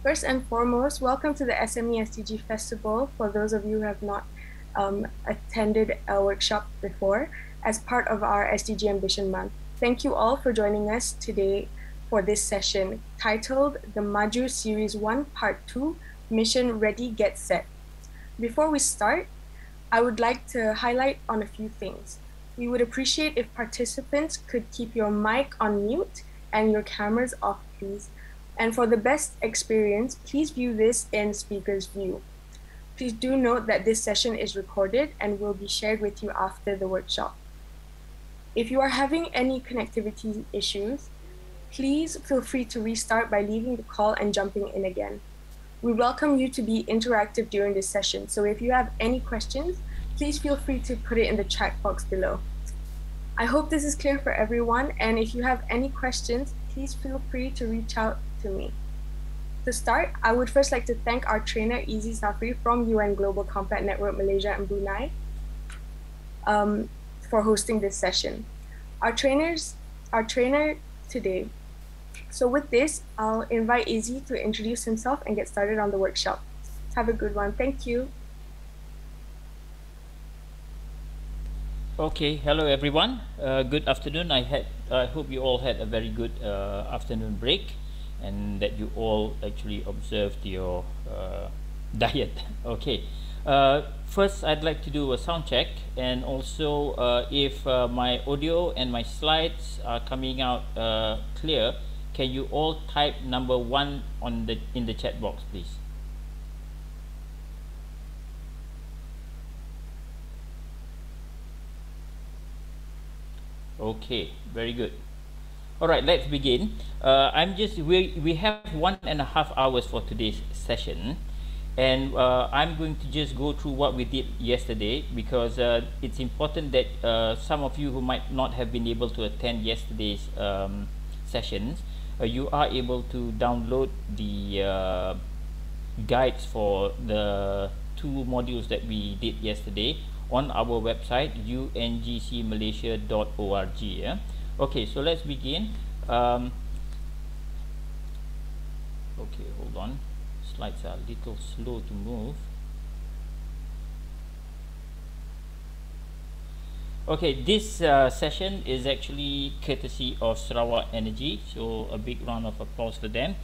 First and foremost, welcome to the SME SDG Festival for those of you who have not attended a workshop before as part of our SDG Ambition Month. Thank you all for joining us today for this session titled the Maju Series 1 Part 2 Mission Ready Get Set. Before we start, I would like to highlight on a few things. We would appreciate if participants could keep your mic on mute and your cameras off, please. And for the best experience, please view this in speaker's view. Please do note that this session is recorded and will be shared with you after the workshop. If you are having any connectivity issues, please feel free to restart by leaving the call and jumping in again. We welcome you to be interactive during this session, so if you have any questions, please feel free to put it in the chat box below. I hope this is clear for everyone, and if you have any questions, please feel free to reach out to me. To start, I would first like to thank our trainer, Easy Safri from UN Global Compact Network Malaysia and Brunei for hosting this session. Our trainer today. So with this, I'll invite Izzy to introduce himself and get started on the workshop. Have a good one. Thank you. Okay, hello everyone. Good afternoon. I hope you all had a very good afternoon break, and that you all actually observed your diet. Okay. First, I'd like to do a sound check, and also if my audio and my slides are coming out clear, can you all type number 1 in the chat box, please? Okay, very good. All right, let's begin. We have 1.5 hours for today's session, and I'm going to just go through what we did yesterday, because it's important that some of you who might not have been able to attend yesterday's sessions, you are able to download the guides for the 2 modules that we did yesterday on our website ungcmalaysia.org. Yeah? Okay, so let's begin. Okay, hold on. Slides are a little slow to move. Okay, this session is actually courtesy of Sarawak Energy, so a big round of applause for them.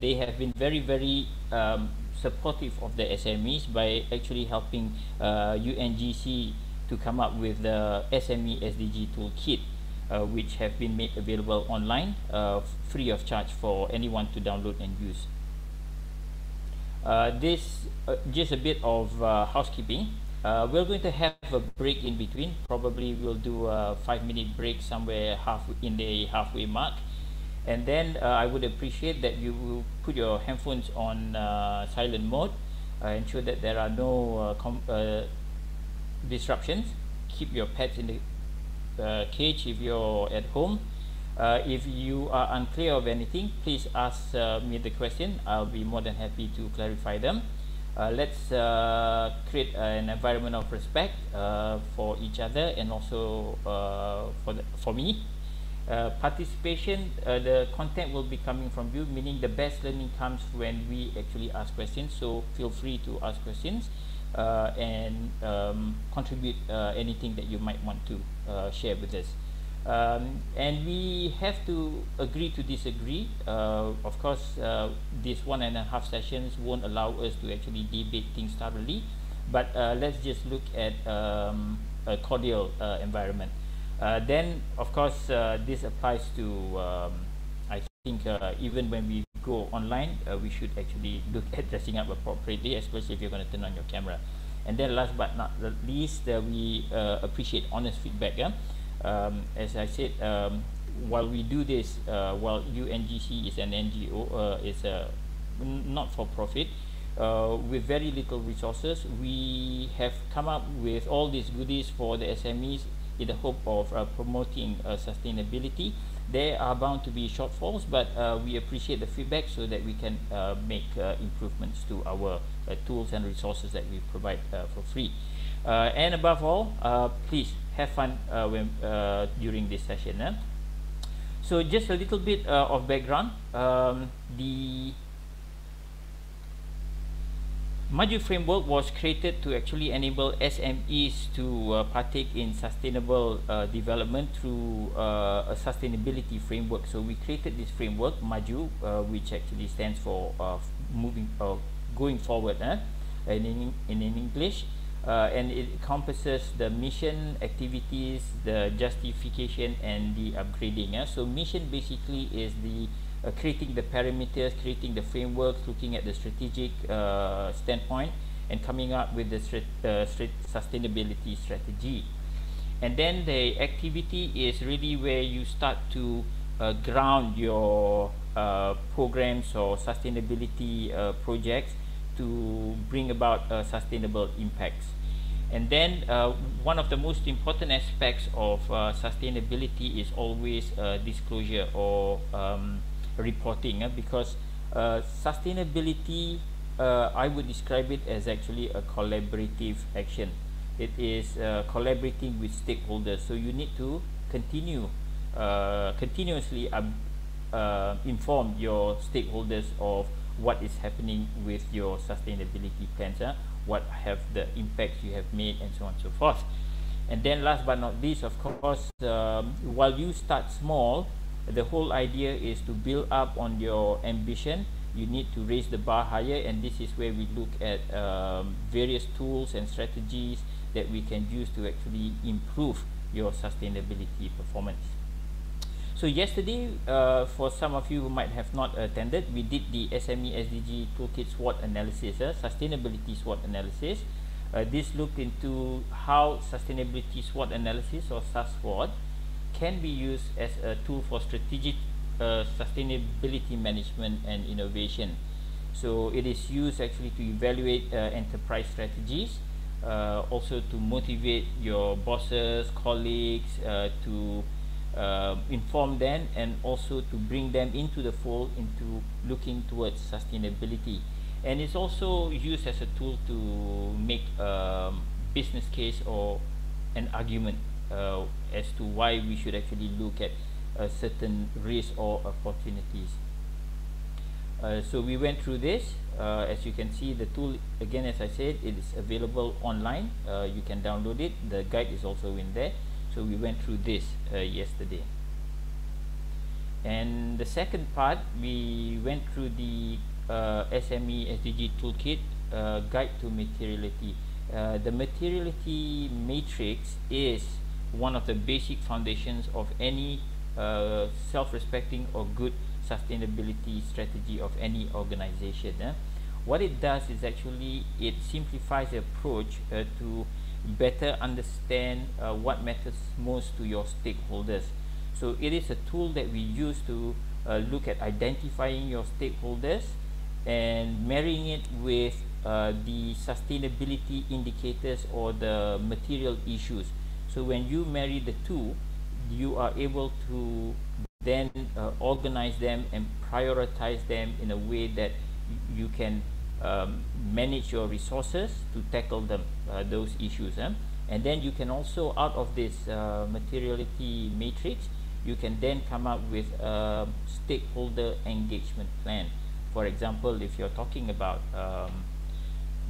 They have been very, very supportive of the SMEs by actually helping UNGC to come up with the SME SDG toolkit, which have been made available online free of charge for anyone to download and use. Just a bit of housekeeping. We're going to have a break in between. Probably we'll do a 5-minute break somewhere in the halfway mark. And then I would appreciate that you will put your handphones on silent mode, ensure that there are no disruptions. Keep your pets in the cage if you're at home. If you are unclear of anything, please ask me the question. I'll be more than happy to clarify them. Let's create an environment of respect for each other, and also for me. Participation, the content will be coming from you, meaning the best learning comes when we actually ask questions. So feel free to ask questions and contribute anything that you might want to share with us. And we have to agree to disagree. Of course, these 1.5 sessions won't allow us to actually debate things thoroughly, but let's just look at a cordial environment. Then, of course, this applies to, I think, even when we go online, we should actually look at dressing up appropriately, especially if you're going to turn on your camera. And then last but not the least, we appreciate honest feedback. Yeah? As I said, while we do this, while UNGC is an NGO, it's a not-for-profit, with very little resources, we have come up with all these goodies for the SMEs in the hope of promoting sustainability. There are bound to be shortfalls, but we appreciate the feedback so that we can make improvements to our tools and resources that we provide for free. And above all, please have fun during this session. So just a little bit of background. The Maju framework was created to actually enable SMEs to partake in sustainable development through a sustainability framework. So we created this framework, Maju, which actually stands for going forward in English, and it encompasses the mission, activities, the justification, and the upgrading. So mission basically is the creating the parameters, creating the framework, looking at the strategic standpoint, and coming up with the sustainability strategy. And then the activity is really where you start to ground your programs or sustainability projects to bring about sustainable impacts. And then one of the most important aspects of sustainability is always disclosure or reporting, because sustainability, I would describe it as actually a collaborative action. It is collaborating with stakeholders, so you need to continuously inform your stakeholders of what is happening with your sustainability plans, what have the impacts you have made, and so on and so forth. And then last but not least, of course, while you start small, the whole idea is to build up on your ambition. You need to raise the bar higher, and this is where we look at various tools and strategies that we can use to actually improve your sustainability performance. So yesterday, for some of you who might have not attended, we did the SME SDG Toolkit SWOT analysis, sustainability SWOT analysis. This looked into how sustainability SWOT analysis, or SASWOT, can be used as a tool for strategic sustainability management and innovation. So it is used actually to evaluate enterprise strategies, also to motivate your bosses, colleagues, to inform them, and also to bring them into the fold into looking towards sustainability. And it's also used as a tool to make business case or an argument as to why we should actually look at certain risks or opportunities. So we went through this. As you can see, the tool, again, as I said, it is available online. You can download it. The guide is also in there. So we went through this yesterday. And the second part, we went through the SME SDG Toolkit Guide to Materiality. The materiality matrix is one of the basic foundations of any self-respecting or good sustainability strategy of any organization. What it does is actually it simplifies the approach to better understand what matters most to your stakeholders. So it is a tool that we use to look at identifying your stakeholders and marrying it with the sustainability indicators or the material issues. So when you marry the two, you are able to then organize them and prioritize them in a way that you can manage your resources to tackle them, those issues. And then you can also, out of this materiality matrix, you can then come up with a stakeholder engagement plan. For example, if you're talking about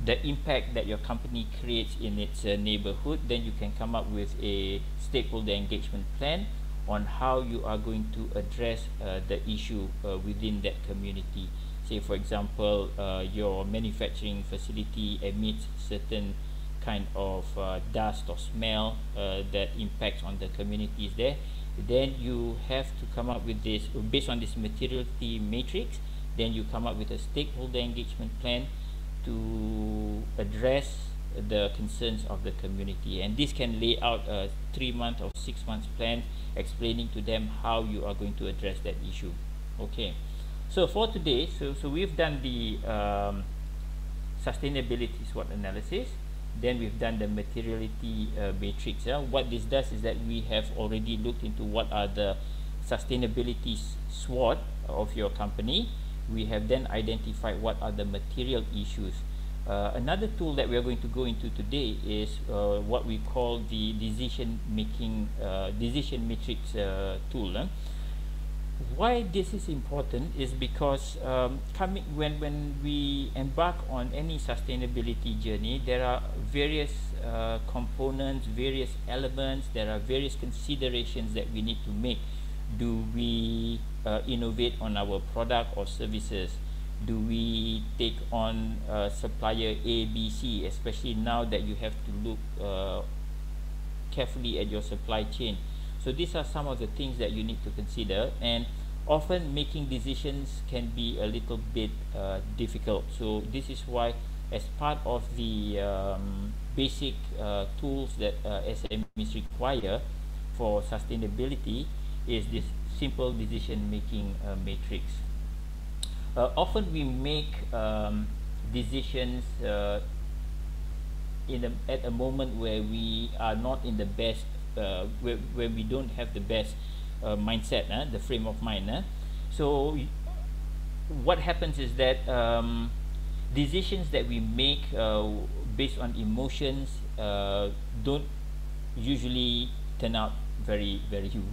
the impact that your company creates in its neighborhood, then you can come up with a stakeholder engagement plan on how you are going to address the issue within that community. Say, for example, your manufacturing facility emits certain kind of dust or smell that impacts on the communities there. Then you have to come up with this, based on this materiality matrix, then you come up with a stakeholder engagement plan to address the concerns of the community. And this can lay out a 3-month or 6-month plan explaining to them how you are going to address that issue. Okay, so for today, so we've done the sustainability SWOT analysis, then we've done the materiality matrix. What this does is that we have already looked into what are the sustainability SWOT of your company. We have then identified what are the material issues. Another tool that we are going to go into today is what we call the decision matrix tool. Why this is important is because when we embark on any sustainability journey, there are various components, various elements, there are various considerations that we need to make. Do we innovate on our product or services? Do we take on supplier A, B, C, especially now that you have to look carefully at your supply chain? So these are some of the things that you need to consider, and often making decisions can be a little bit difficult. So this is why, as part of the basic tools that SMEs require for sustainability, is this simple decision making matrix. Often we make decisions at a moment where we are not in the best, where we don't have the best mindset, the frame of mind. So what happens is that decisions that we make based on emotions don't usually turn out very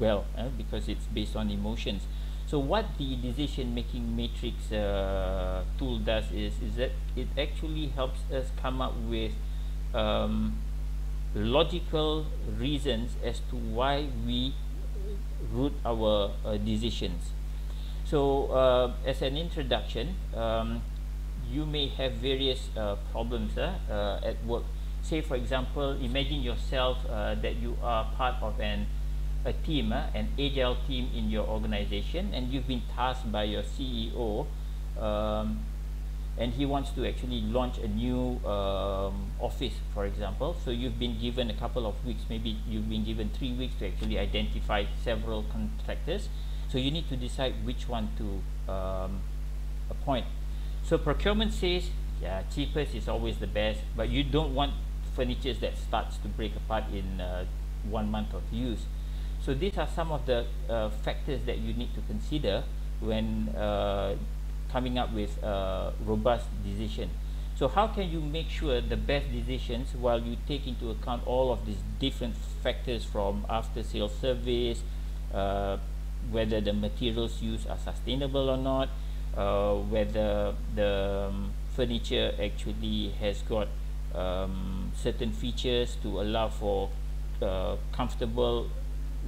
well, because it's based on emotions. So what the decision making matrix tool does is that it actually helps us come up with logical reasons as to why we route our decisions. So as an introduction, you may have various problems at work. Say for example, imagine yourself that you are part of a team, an agile team in your organization, and you've been tasked by your CEO, and he wants to actually launch a new office, for example. So you've been given a couple of weeks, maybe you've been given 3 weeks to actually identify several contractors. So you need to decide which one to appoint. So procurement says, yeah, cheapest is always the best, but you don't want furniture that starts to break apart in 1 month of use. So these are some of the factors that you need to consider when coming up with a robust decision. So how can you make sure the best decisions while you take into account all of these different factors, from after sales service, whether the materials used are sustainable or not, whether the furniture actually has got certain features to allow for comfortable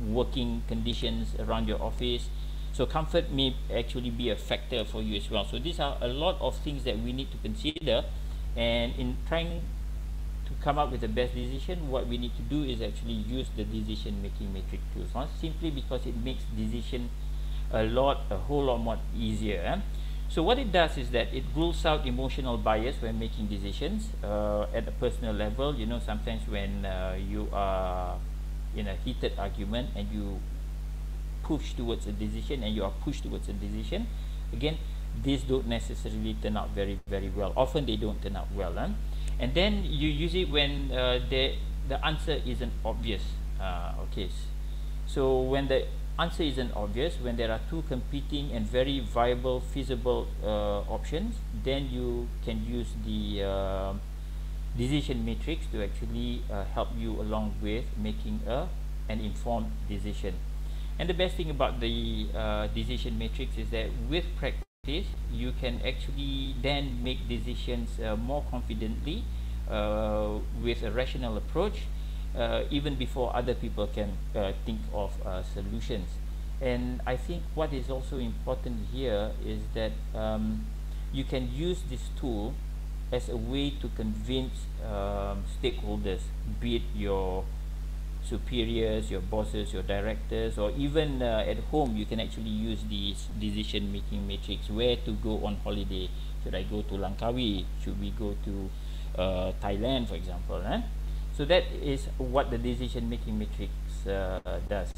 working conditions around your office. So comfort may actually be a factor for you as well. So these are a lot of things that we need to consider, and in trying to come up with the best decision, what we need to do is actually use the decision making matrix tools, simply because it makes decision a whole lot more easier. So what it does is that it rules out emotional bias when making decisions at a personal level. You know, sometimes when you are in a heated argument and you push towards a decision, and you are pushed towards a decision, again, these don't necessarily turn out very well. Often they don't turn out well. And then you use it when the answer isn't obvious. Okay, so when the answer isn't obvious, when there are two competing and very viable, feasible options, then you can use the decision matrix to actually help you along with making an informed decision. And the best thing about the decision matrix is that with practice, you can actually then make decisions more confidently with a rational approach, even before other people can think of solutions. And I think what is also important here is that you can use this tool as a way to convince stakeholders, be it your superiors, your bosses, your directors, or even at home. You can actually use this decision making matrix. Where to go on holiday? Should I go to Langkawi? Should we go to Thailand, for example? So that is what the decision making matrix does.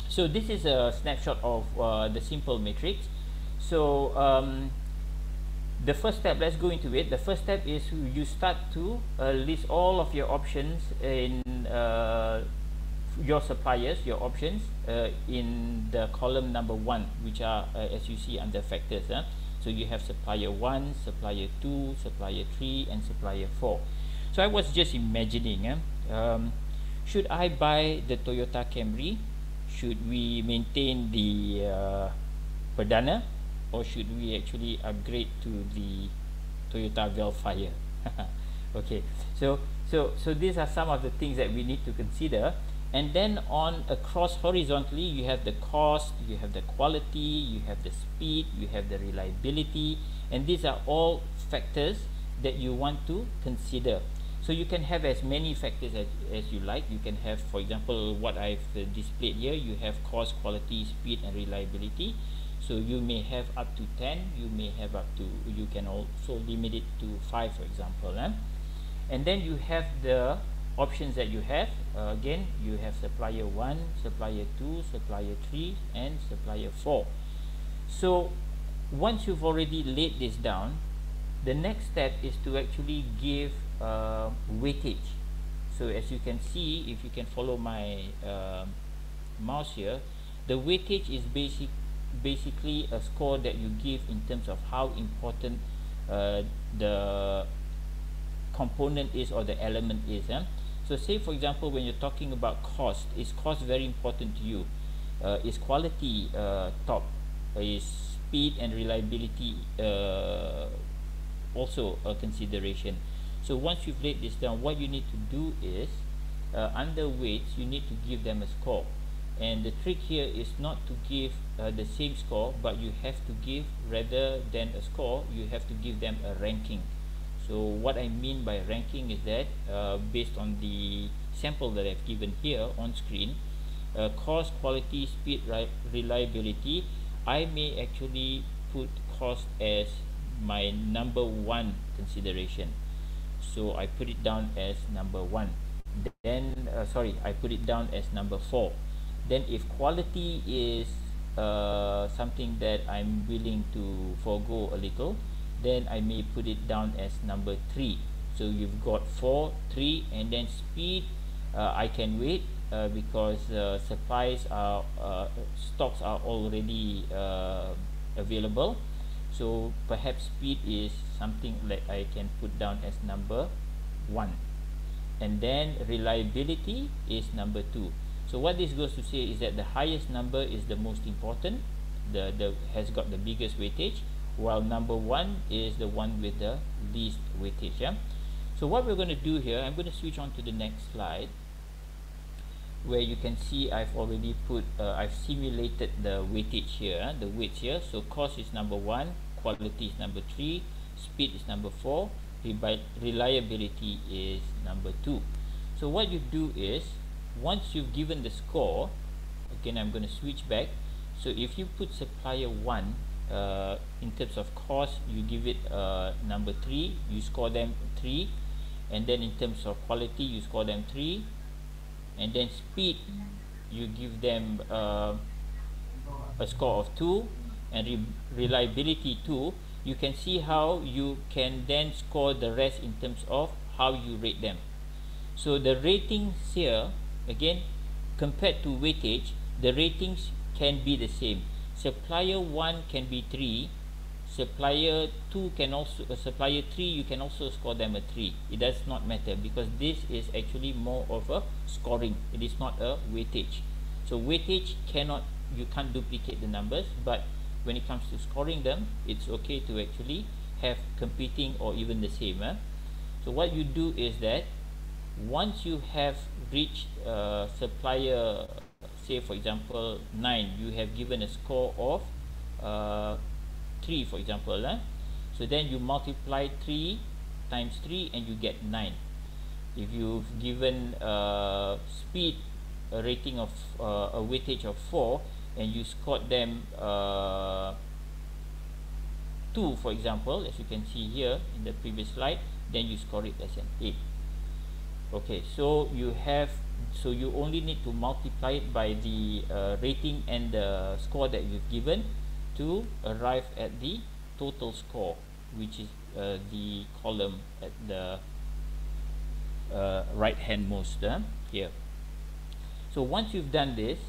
So this is a snapshot of the simple matrix. So the first step, let's go into it. The first step is you start to list all of your options in your suppliers, your options in the column number 1, which are as you see under factors. So you have supplier 1, supplier 2, supplier 3, and supplier 4. So I was just imagining, should I buy the Toyota Camry? should we maintain the Perdana, or should we actually upgrade to the Toyota Velfire? Okay, so these are some of the things that we need to consider. And then on across horizontally, you have the cost, you have the quality, you have the speed, you have the reliability, and these are all factors that you want to consider. So you can have as many factors as you like. You can have, for example, what I've displayed here. You have cost, quality, speed, and reliability. So you may have up to 10, you may have up to, you can also limit it to 5, for example. And then you have the options that you have. Again, you have supplier 1, supplier 2, supplier 3, and supplier 4. So once you've already laid this down, the next step is to actually give weightage. So as you can see, if you can follow my mouse here, the weightage is basically a score that you give in terms of how important the component is, or the element is. So say for example, when you're talking about cost, is cost very important to you? Is quality top? Is speed and reliability also a consideration? So once you've laid this down, what you need to do is under weights, you need to give them a score. And the trick here is not to give the same score, but you have to give, rather than a score, you have to give them a ranking. So what I mean by ranking is that based on the sample that I've given here on screen, cost, quality, speed, reliability, I may actually put cost as my number 1 consideration. So I put it down as number 1. Then I put it down as number 4. Then if quality is something that I'm willing to forego a little, then I may put it down as number 3. So you've got 4, 3, and then speed, I can wait because supplies are stocks are already available. So perhaps speed is something that I can put down as number 1, and then reliability is number 2. So what this goes to say is that the highest number is the most important, has got the biggest weightage, while number 1 is the one with the least weightage. So what we're going to do here, I'm going to switch on to the next slide, where you can see I've already put I've simulated the weightage here, the weights here. So cost is number 1, quality is number 3, speed is number 4, reliability is number 2. So what you do is, once you've given the score, again I'm going to switch back. So if you put supplier 1 in terms of cost, you give it number 3, you score them 3, and then in terms of quality, you score them 3, and then speed, you give them a score of 2, and reliability 2. You can see how you can then score the rest in terms of how you rate them. So the ratings here, again, compared to weightage, the ratings can be the same. Supplier 1 can be 3, supplier 2 can also, supplier 3, you can also score them a 3. It does not matter, because this is actually more of a scoring. It is not a weightage. So weightage you can't duplicate the numbers, but when it comes to scoring them, it's okay to actually have competing or even the same. So what you do is that once you have reached supplier, say for example 9, you have given a score of 3, for example. So then you multiply 3 times 3 and you get 9. If you've given speed a rating of a weightage of 4, and you scored them 2, for example, as you can see here in the previous slide, then you score it as an 8. Okay, so you only need to multiply it by the rating and the score that you've given to arrive at the total score, which is the column at the right hand most here. So once you've done this,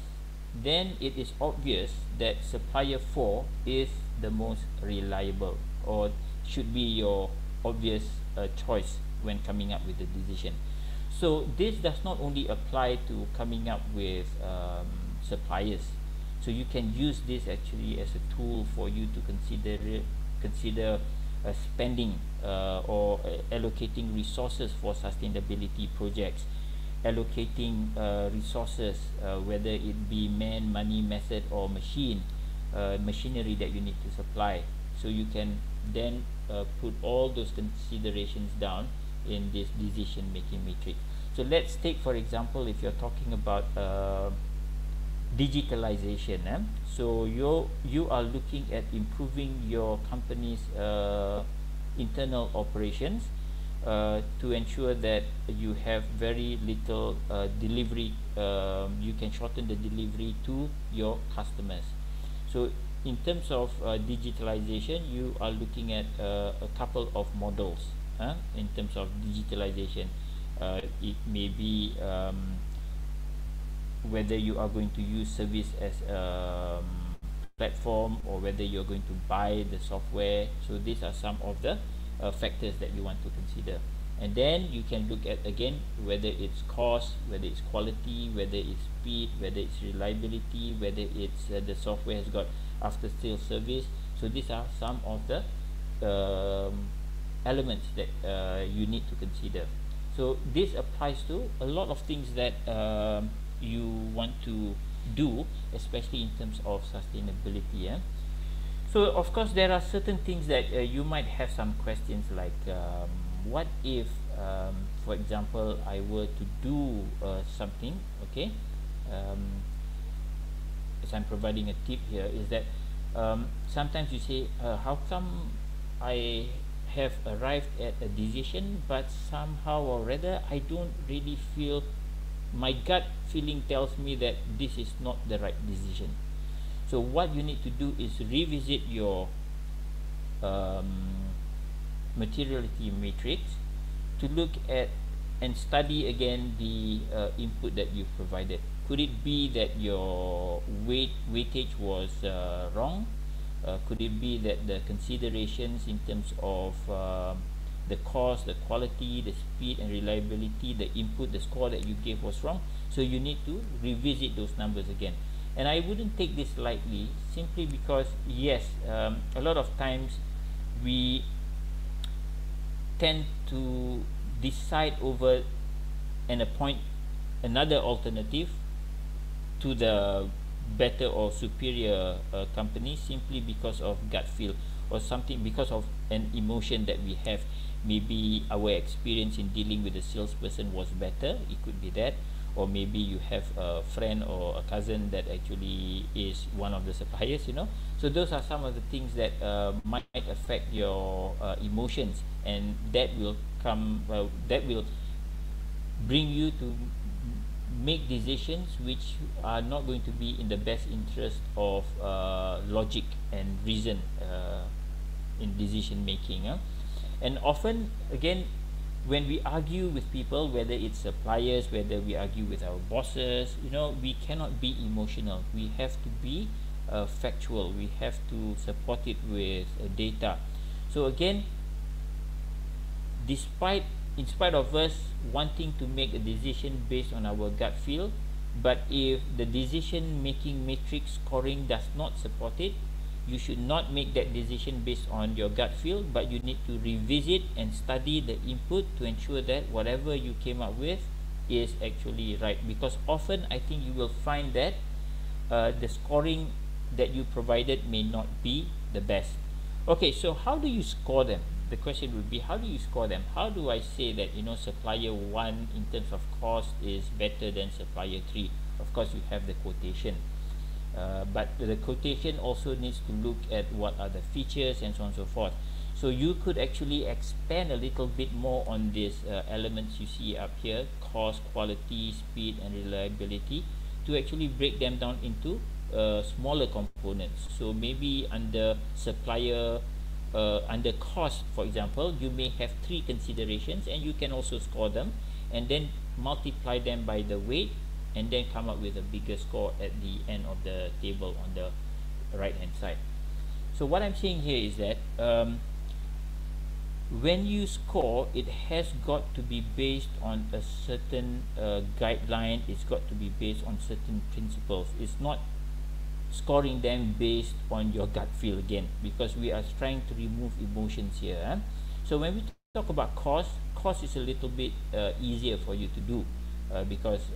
then it is obvious that supplier 4 is the most reliable, or should be your obvious choice when coming up with the decision. So this does not only apply to coming up with suppliers. So you can use this actually as a tool for you to consider spending or allocating resources for sustainability projects, allocating resources, whether it be man, money, method, or machinery that you need to supply. So you can then put all those considerations down in this decision making matrix. So let's take, for example, if you're talking about digitalization, so you are looking at improving your company's internal operations to ensure that you have very little delivery, you can shorten the delivery to your customers. So in terms of digitalization, you are looking at a couple of models in terms of digitalization. It may be whether you are going to use service as a platform or whether you're going to buy the software. So these are some of the factors that you want to consider, and then you can look at again whether it's cost, whether it's quality, whether it's speed, whether it's reliability, whether it's the software has got after sales service. So these are some of the elements that you need to consider. So this applies to a lot of things that you want to do, especially in terms of sustainability. So of course there are certain things that you might have some questions like what if for example I were to do something, okay, as I'm providing a tip here is that sometimes you say how come I have arrived at a decision but somehow or rather I don't really feel, my gut feeling tells me that this is not the right decision. So what you need to do is revisit your materiality matrix to look at and study again the input that you provided. Could it be that your weightage was wrong? Could it be that the considerations in terms of the cost, the quality, the speed and reliability, the input, the score that you gave was wrong? So you need to revisit those numbers again. And I wouldn't take this lightly, simply because yes, a lot of times we tend to decide over and appoint another alternative to the better or superior company simply because of gut feel or something, because of an emotion that we have. Maybe our experience in dealing with the salesperson was better, it could be that, or maybe you have a friend or a cousin that actually is one of the suppliers, you know. So those are some of the things that might affect your emotions, and that will bring you to make decisions which are not going to be in the best interest of logic and reason in decision making. And often again, when we argue with people, whether it's suppliers, whether we argue with our bosses, you know, we cannot be emotional. We have to be factual. We have to support it with data. So again, in spite of us wanting to make a decision based on our gut feel, but if the decision making matrix scoring does not support it, you should not make that decision based on your gut feel, but you need to revisit and study the input to ensure that whatever you came up with is actually right. Because often I think you will find that the scoring that you provided may not be the best. Okay, so how do you score them? The question would be, how do you score them? How do I say that, you know, supplier 1 in terms of cost is better than supplier 3? Of course you have the quotation, but the quotation also needs to look at what are the features and so on and so forth. So you could actually expand a little bit more on these elements you see up here: cost, quality, speed and reliability, to actually break them down into smaller components. So maybe under supplier, under cost, for example, you may have 3 considerations, and you can also score them and then multiply them by the weight, and then come up with a bigger score at the end of the table on the right hand side. So what I'm saying here is that when you score, it has got to be based on a certain guideline. It's got to be based on certain principles. It's not scoring them based on your gut feel again, because we are trying to remove emotions here. So when we talk about cost is a little bit easier for you to do, because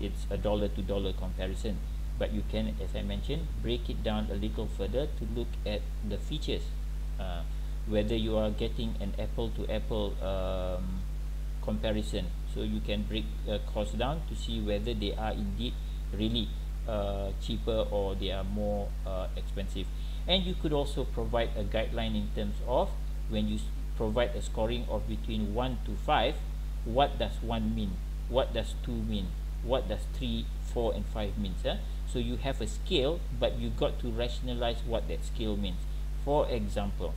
it's a dollar to dollar comparison. But you can, as I mentioned, break it down a little further to look at the features, whether you are getting an apple to apple comparison. So you can break cost down to see whether they are indeed really cheaper or they are more expensive. And you could also provide a guideline in terms of when you provide a scoring of between 1 to 5, what does 1 mean, what does 2 mean, what does 3, 4 and 5 means. So you have a scale, but you got to rationalize what that scale means. For example,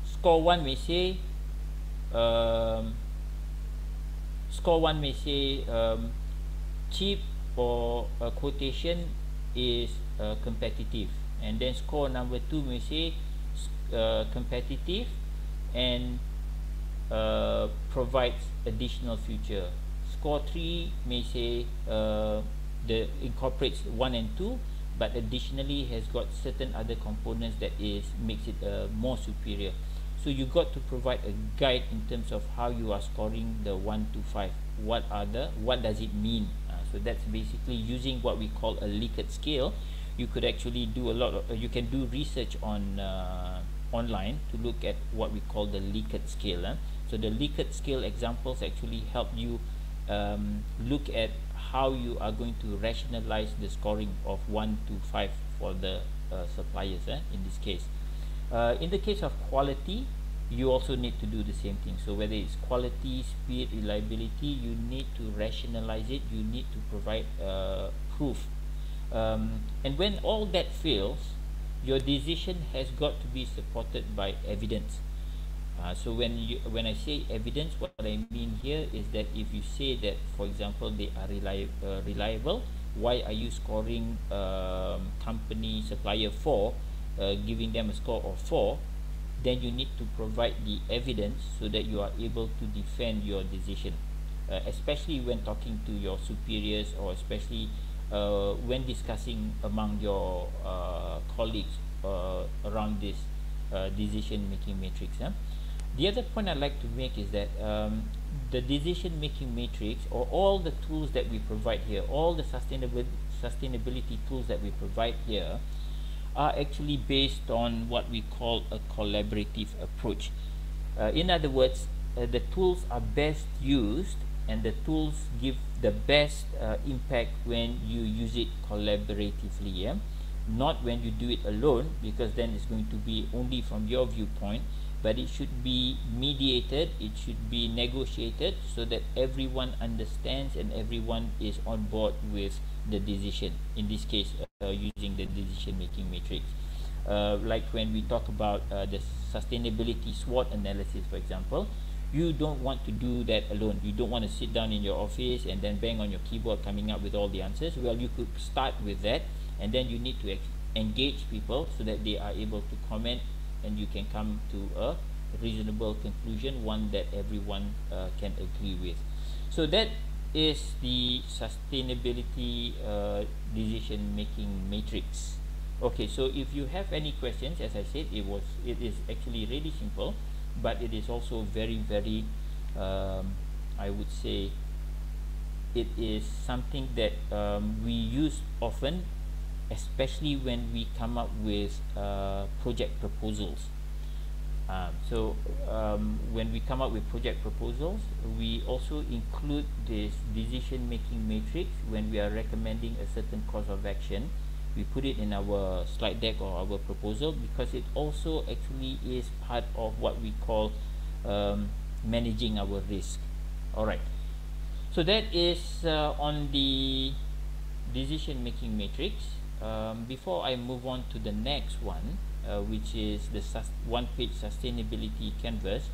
score 1 may say cheap or quotation is competitive, and then score number 2 may say competitive and provides additional feature. Score 3 may say the incorporates 1 and 2, but additionally has got certain other components that makes it more superior. So you got to provide a guide in terms of how you are scoring the 1 to 5. What does it mean? So that's basically using what we call a Likert scale. You could actually do you can do research on online to look at what we call the Likert scale. So the Likert scale examples actually help you look at how you are going to rationalize the scoring of 1 to 5 for the suppliers in this case. In the case of quality, you also need to do the same thing. So whether it's quality, speed, reliability, you need to rationalize it. You need to provide proof. And when all that fails, your decision has got to be supported by evidence. So when I say evidence, what I mean here is that if you say that, for example, they are reliable, why are you scoring company supplier 4, giving them a score of 4? Then you need to provide the evidence so that you are able to defend your decision, especially when talking to your superiors, or especially when discussing among your colleagues around this decision making matrix. The other point I'd like to make is that the decision making matrix, or all the tools that we provide here, all the sustainability tools that we provide here, are actually based on what we call a collaborative approach. In other words, the tools are best used, and the tools give the best impact when you use it collaboratively, not when you do it alone, because then it's going to be only from your viewpoint. But it should be mediated, it should be negotiated, so that everyone understands and everyone is on board with the decision, in this case using the decision making matrix. Like when we talk about the sustainability SWOT analysis, for example, you don't want to do that alone. You don't want to sit down in your office and then bang on your keyboard coming up with all the answers. Well, you could start with that, and then you need to engage people so that they are able to comment, and you can come to a reasonable conclusion, one that everyone can agree with. So that is the sustainability decision making matrix. Okay, so if you have any questions, as I said, it is actually really simple, but it is also very, very I would say it is something that we use often, especially when we come up with project proposals. When we come up with project proposals, we also include this decision making matrix when we are recommending a certain course of action. We put it in our slide deck or our proposal, because it also actually is part of what we call managing our risk. Alright, so that is on the decision making matrix. Before I move on to the next one, which is the one-page sustainability canvas,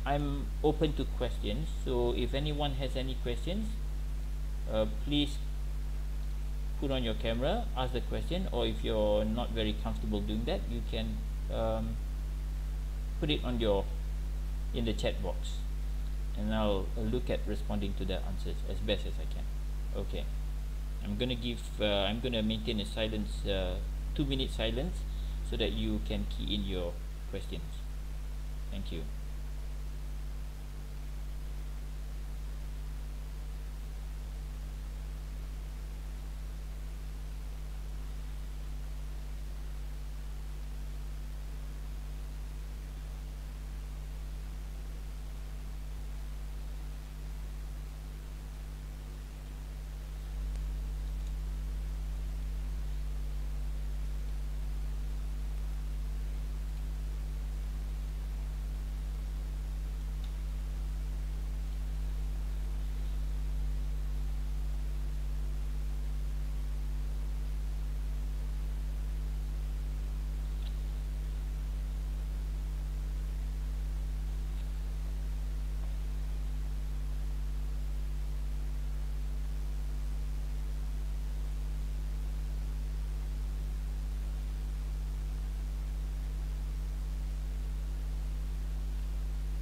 I'm open to questions. So if anyone has any questions, please put on your camera, ask the question, or if you're not very comfortable doing that, you can put it on in the chat box, and I'll look at responding to the answers as best as I can. Okay, I'm gonna maintain a silence, 2-minute silence, so that you can key in your questions. Thank you.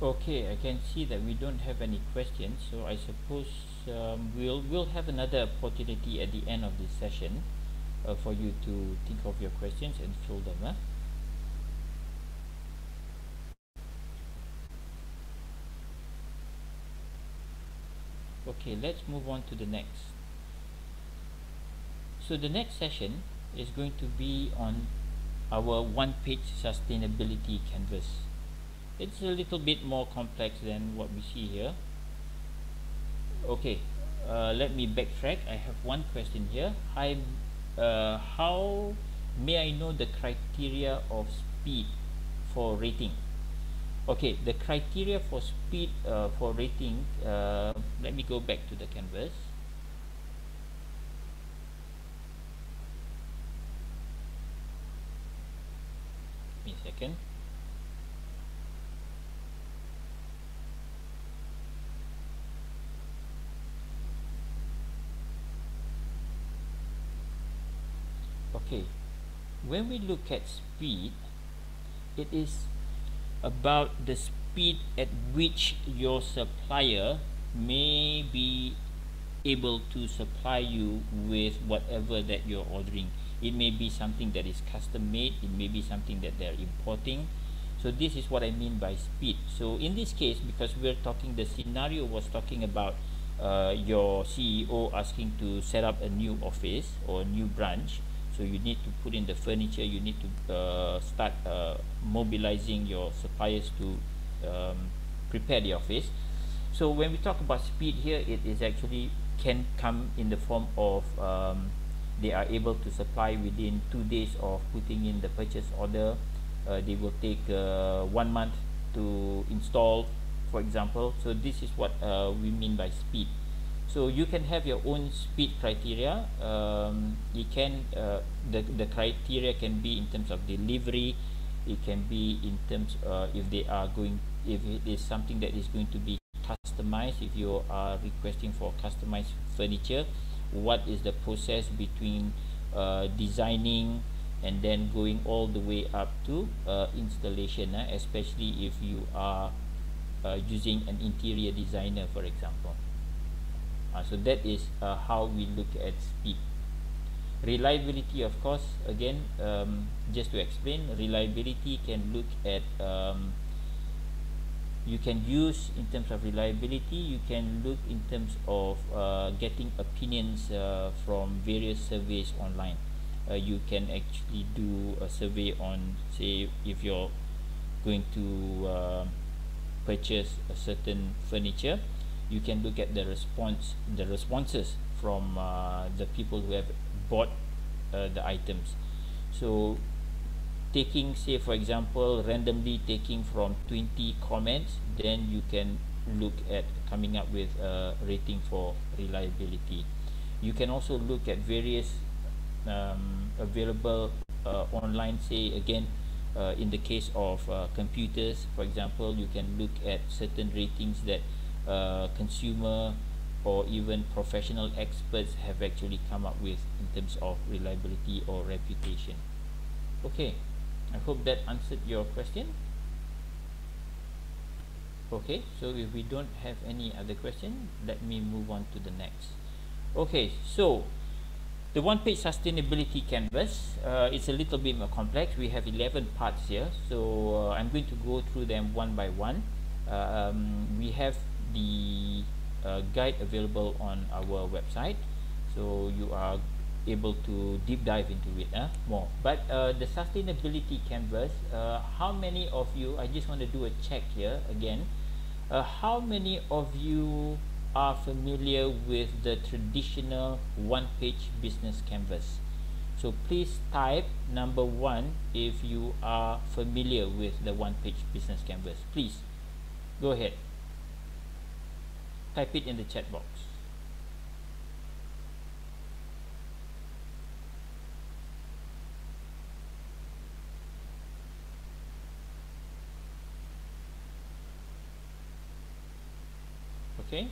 Okay, I can see that we don't have any questions, so I suppose we'll have another opportunity at the end of this session for you to think of your questions and fill them. Okay, let's move on to the next. So the next session is going to be on our one-page sustainability canvas. It's a little bit more complex than what we see here. Okay, let me backtrack. I have one question here. Hi, how may I know the criteria of speed for rating? Okay, the criteria for speed for rating, let me go back to the canvas. Give me a second. Okay, when we look at speed, it is about the speed at which your supplier may be able to supply you with whatever that you're ordering. It may be something that is custom made, it may be something that they're importing. So this is what I mean by speed. So in this case, because we're talking, the scenario was talking about your CEO asking to set up a new office or a new branch. So you need to put in the furniture, you need to start mobilizing your suppliers to prepare the office. So when we talk about speed here, it is actually can come in the form of they are able to supply within 2 days of putting in the purchase order. They will take 1 month to install, for example. So this is what we mean by speed. So you can have your own speed criteria. It can the criteria can be in terms of delivery. It can be in terms if it is something that is going to be customized. If you are requesting for customized furniture, what is the process between designing and then going all the way up to installation, especially if you are using an interior designer, for example. So that is how we look at speed. Reliability, of course, again, just to explain, reliability can look at you can use in terms of reliability, you can look in terms of getting opinions from various surveys online. You can actually do a survey on, say, if you're going to purchase a certain furniture, you can look at the responses from the people who have bought the items. So taking, say for example, randomly taking from 20 comments, then you can look at coming up with a rating for reliability. You can also look at various available online, say again in the case of computers, for example, you can look at certain ratings that consumer or even professional experts have actually come up with in terms of reliability or reputation. Okay, I hope that answered your question. Okay, so if we don't have any other question, let me move on to the next. Okay, so the one-page sustainability canvas, it's a little bit more complex. We have 11 parts here, so I'm going to go through them one by one. We have the guide available on our website, so you are able to deep dive into it more. But the sustainability canvas, how many of you, I just want to do a check here again, how many of you are familiar with the traditional one-page business canvas? So please type number 1 if you are familiar with the one-page business canvas. Please go ahead, type it in the chat box. Okay,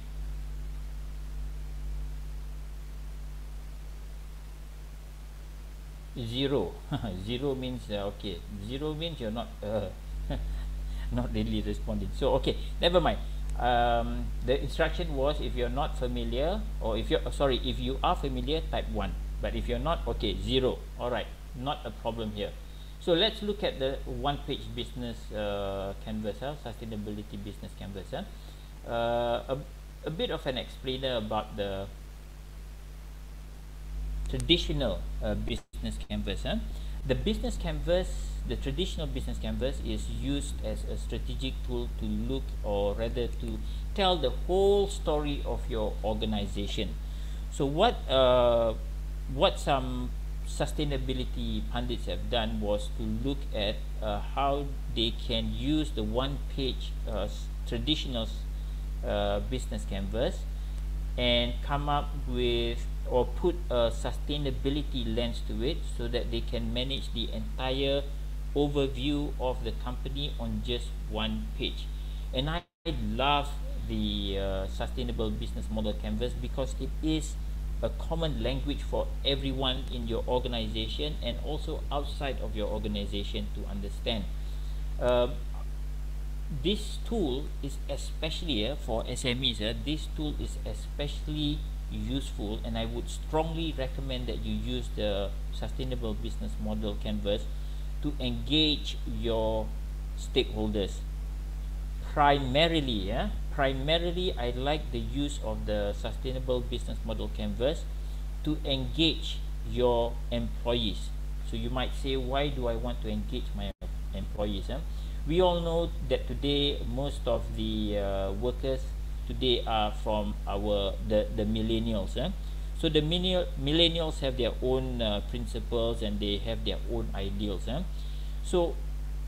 zero. Zero means okay, zero means you're not not really responding. So okay, never mind. The instruction was, if you're not familiar, or if you're sorry, if you are familiar, type 1, but if you're not, okay, 0. All right, not a problem here. So let's look at the one-page business canvas, sustainability business canvas. A bit of an explainer about the traditional business canvas. The business canvas, the traditional business canvas, is used as a strategic tool to look, or rather to tell the whole story of your organization. So what some sustainability pundits have done was to look at how they can use the one-page traditional business canvas and come up with, or put a sustainability lens to it, so that they can manage the entire overview of the company on just one page. And I love the sustainable business model canvas, because it is a common language for everyone in your organization and also outside of your organization to understand. This tool is especially for SMEs. This tool is especially useful, and I would strongly recommend that you use the sustainable business model canvas to engage your stakeholders. Primarily, I like the use of the sustainable business model canvas to engage your employees. So you might say, why do I want to engage my employees? We all know that today most of the workers today are from the millennials. So the millennials have their own principles, and they have their own ideals. So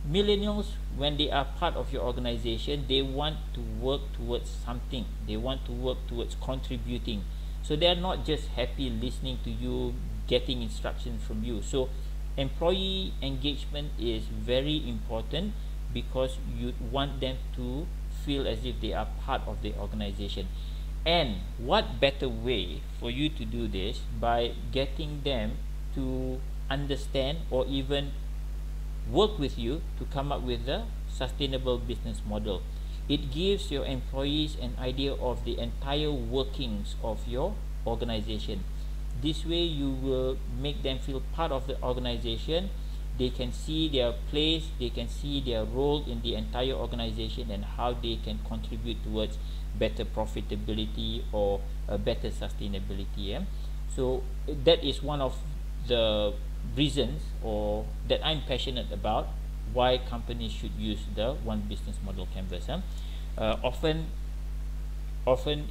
millennials, when they are part of your organization, they want to work towards something. They want to work towards contributing. So they are not just happy listening to you, getting instructions from you. So employee engagement is very important, because you want them to feel as if they are part of the organization. And what better way for you to do this, by getting them to understand, or even work with you to come up with a sustainable business model. It gives your employees an idea of the entire workings of your organization. This way you will make them feel part of the organization. They can see their place, they can see their role in the entire organization, and how they can contribute towards better profitability or better sustainability. So that is one of the reasons, or that I'm passionate about, why companies should use the one business model canvas. Often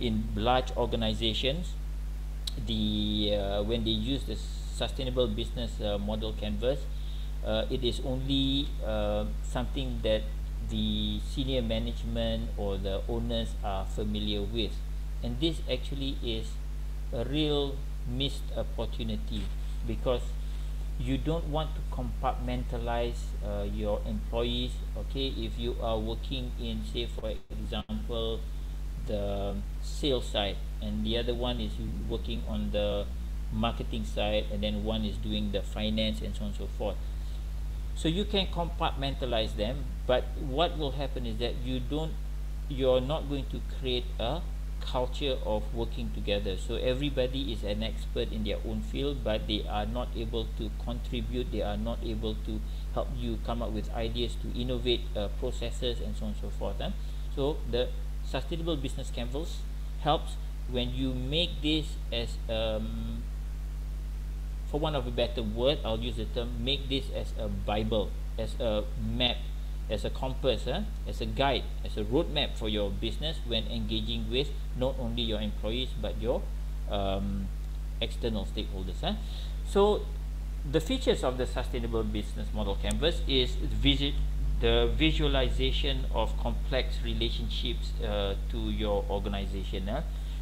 in large organizations, when they use the sustainable business model canvas, it is only something that the senior management or the owners are familiar with, and this actually is a real missed opportunity, because you don't want to compartmentalize your employees. Okay, if you are working in, say for example, the sales side, and the other one is working on the marketing side, and then one is doing the finance, and so on and so forth. So you can compartmentalize them, but what will happen is that you're not going to create a culture of working together. So everybody is an expert in their own field, but they are not able to contribute, they are not able to help you come up with ideas to innovate processes and so on and so forth. So the sustainable business canvas helps when you make this as for want of a better word, I'll use the term, make this as a Bible, as a map, as a compass, as a guide, as a roadmap for your business when engaging with not only your employees but your external stakeholders. So the features of the sustainable business model canvas is the visualization of complex relationships to your organization.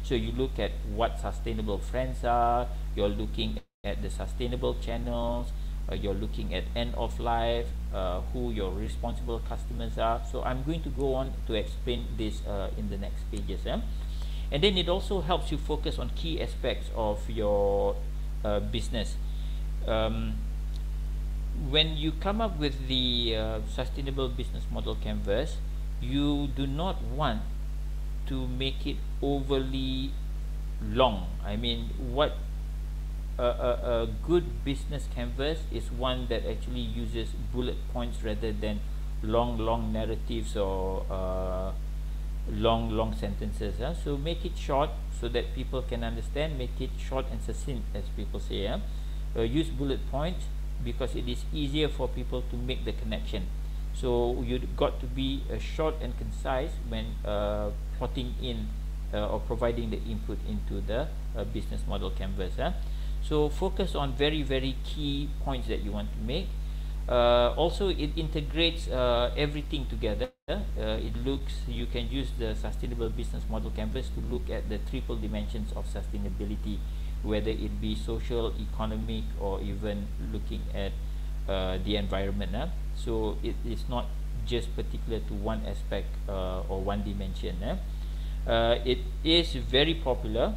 So you look at what sustainable friends are, you're looking at the sustainable channels, you're looking at end of life, who your responsible customers are. So I'm going to go on to explain this in the next pages. And then it also helps you focus on key aspects of your business. When you come up with the sustainable business model canvas, you do not want to make it overly long. I mean, what a good business canvas is one that actually uses bullet points rather than long narratives or long sentences. So make it short so that people can understand. Make it short and succinct, as people say. Use bullet points because it is easier for people to make the connection. So you've got to be short and concise when plotting in or providing the input into the business model canvas. So focus on very key points that you want to make. Also, it integrates everything together. You can use the sustainable business model canvas to look at the triple dimensions of sustainability, whether it be social, economic, or even looking at the environment. So it is not just particular to one aspect or one dimension. It is very popular,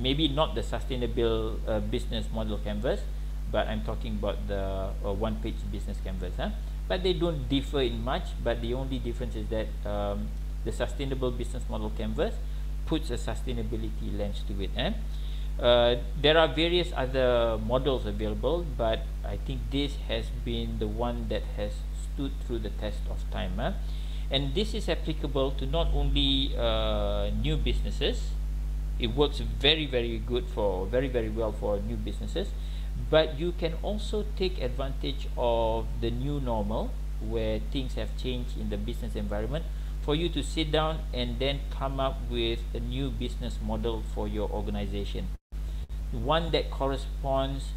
maybe not the sustainable business model canvas, but I'm talking about the one-page business canvas. But they don't differ in much, but the only difference is that the sustainable business model canvas puts a sustainability lens to it. There are various other models available, but I think this has been the one that has stood through the test of time. And this is applicable to not only new businesses. It works very good for very well for new businesses, but you can also take advantage of the new normal where things have changed in the business environment for you to sit down and then come up with a new business model for your organization, one that corresponds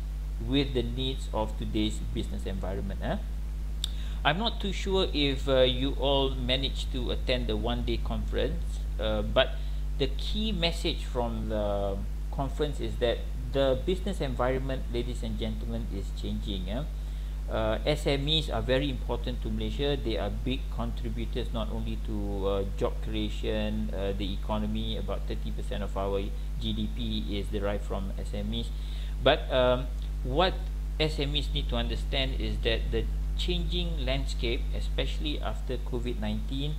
with the needs of today's business environment. I'm not too sure if you all managed to attend the one-day conference, but the key message from the conference is that the business environment, ladies and gentlemen, is changing. SMEs are very important to Malaysia. They are big contributors not only to job creation, the economy. About 30% of our GDP is derived from SMEs. But what SMEs need to understand is that the changing landscape, especially after COVID-19,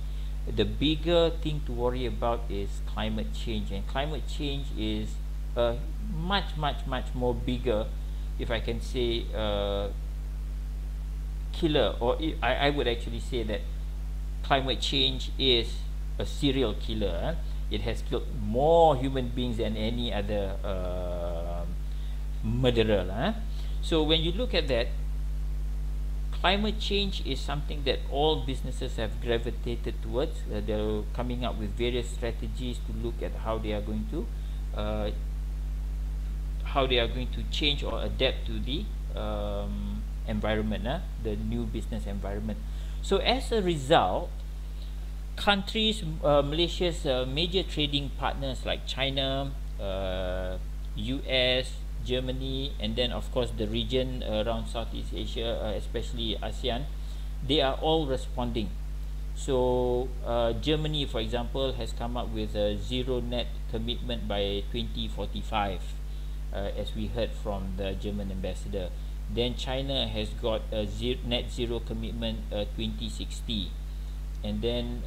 the bigger thing to worry about is climate change, and climate change is much more bigger, if I can say, killer, or I would actually say that climate change is a serial killer. It has killed more human beings than any other murderer. So when you look at that, climate change is something that all businesses have gravitated towards. They're coming up with various strategies to look at how they are going to change or adapt to the environment, the new business environment. So as a result, countries, Malaysia's major trading partners like China, US, Germany, and then of course the region around Southeast Asia, especially ASEAN, they are all responding. So Germany, for example, has come up with a zero net commitment by 2045, as we heard from the German ambassador. Then China has got a net zero commitment 2060, and then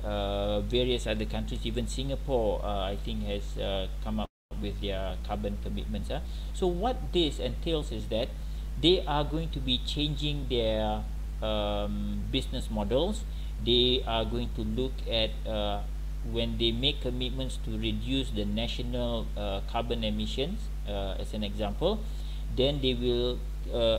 various other countries, even Singapore, I think has come up with their carbon commitments. So what this entails is that they are going to be changing their business models. They are going to look at when they make commitments to reduce the national carbon emissions, as an example, then they will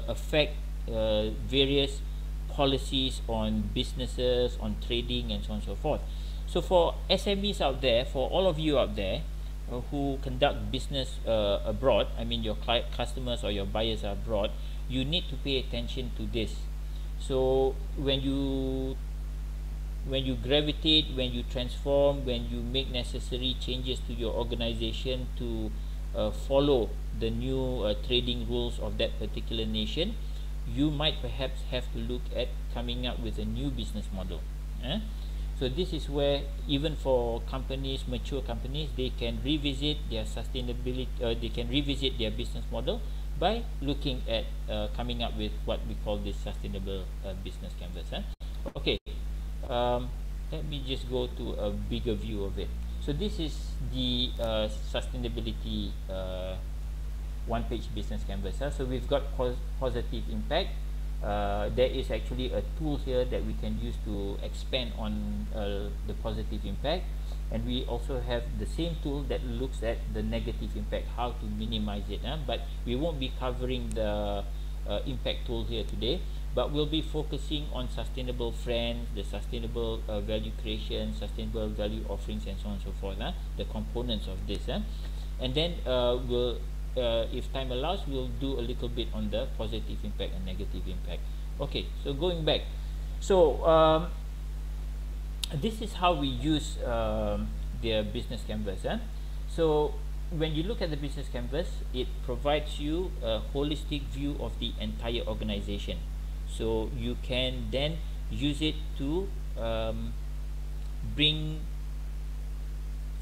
affect various policies on businesses, on trading, and so on and so forth. So for SMEs out there, for all of you out there who conduct business abroad, I mean your customers or your buyers are abroad, you need to pay attention to this. So when you gravitate, when you transform, when you make necessary changes to your organization to follow the new trading rules of that particular nation, you might perhaps have to look at coming up with a new business model. So this is where, even for companies, mature companies, they can revisit their sustainability, they can revisit their business model by looking at coming up with what we call this sustainable business canvas. Okay, let me just go to a bigger view of it. So this is the sustainability one-page business canvas. So we've got positive impact. There is actually a tool here that we can use to expand on the positive impact, and we also have the same tool that looks at the negative impact, how to minimize it. But we won't be covering the impact tool here today, but we'll be focusing on sustainable friends, the sustainable value creation, sustainable value offerings, and so on and so forth, the components of this. And then we'll if time allows, we'll do a little bit on the positive impact and negative impact. Okay, so going back, so this is how we use their business canvas. So when you look at the business canvas, it provides you a holistic view of the entire organization. So you can then use it to bring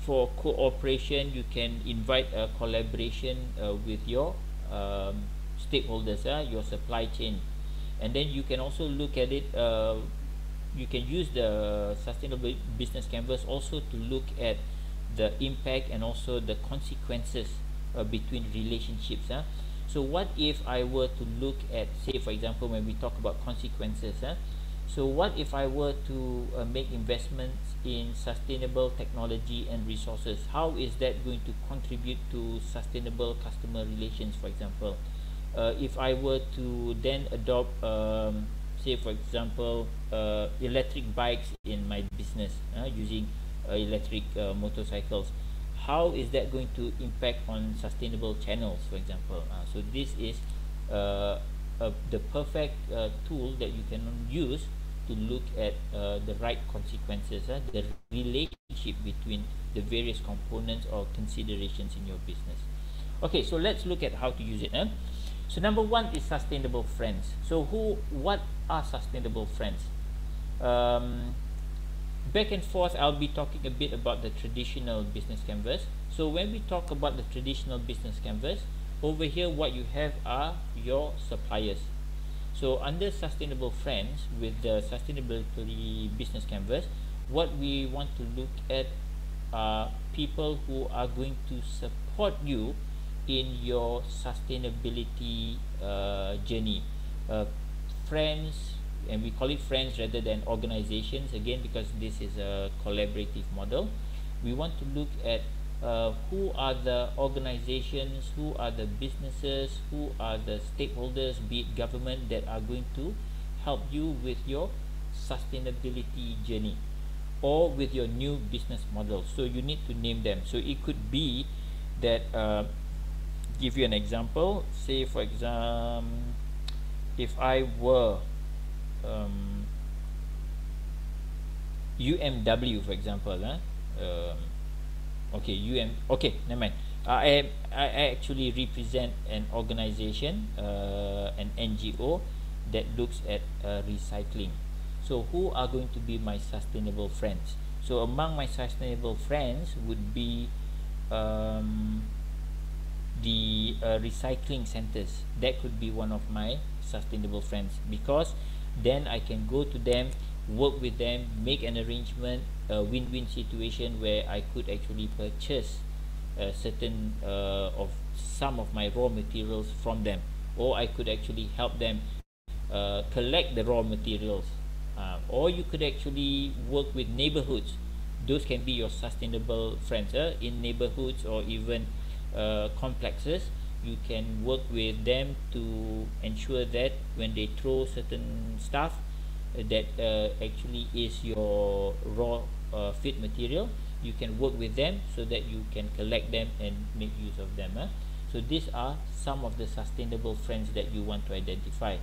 for cooperation. You can invite a collaboration with your stakeholders, your supply chain, and then you can also look at it. You can use the sustainable business canvas also to look at the impact and also the consequences between relationships. So what if I were to look at, say for example, when we talk about consequences, so what if I were to make investments in sustainable technology and resources? How is that going to contribute to sustainable customer relations, for example? If I were to then adopt, say for example, electric bikes in my business, using electric motorcycles, how is that going to impact on sustainable channels, for example? So this is the perfect tool that you can use to look at the right consequences, the relationship between the various components or considerations in your business. Okay, so let's look at how to use it. So number one is sustainable friends. So what are sustainable friends? Back and forth, I'll be talking a bit about the traditional business canvas. So when we talk about the traditional business canvas, over here what you have are your suppliers. So under sustainable friends, with the sustainability business canvas, what we want to look at are people who are going to support you in your sustainability journey. Friends, and we call it friends rather than organizations, again because this is a collaborative model. We want to look at who are the organizations, who are the businesses, who are the stakeholders, be it government, that are going to help you with your sustainability journey or with your new business model. So you need to name them. So it could be that, give you an example, say for example, if I were UMW, for example, okay, never mind. I actually represent an organization, an NGO that looks at recycling. So who are going to be my sustainable friends? So among my sustainable friends would be the recycling centers. That could be one of my sustainable friends, because then I can go to them, work with them, make an arrangement, a win-win situation where I could actually purchase certain of some of my raw materials from them, or I could actually help them collect the raw materials, or you could actually work with neighborhoods. Those can be your sustainable friends in neighborhoods or even complexes. You can work with them to ensure that when they throw certain stuff that actually is your raw feed material, you can work with them so that you can collect them and make use of them. So these are some of the sustainable friends that you want to identify.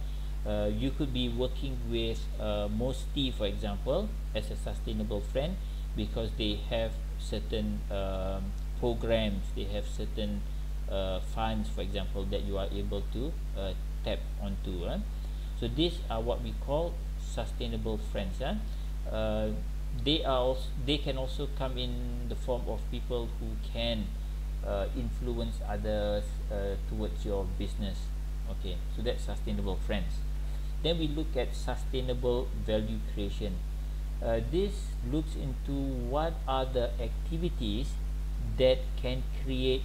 You could be working with Mosti, for example, as a sustainable friend, because they have certain programs, they have certain funds, for example, that you are able to tap onto. So these are what we call sustainable friends. They can also come in the form of people who can influence others towards your business. Okay, so that's sustainable friends. Then we look at sustainable value creation. This looks into what are the activities that can create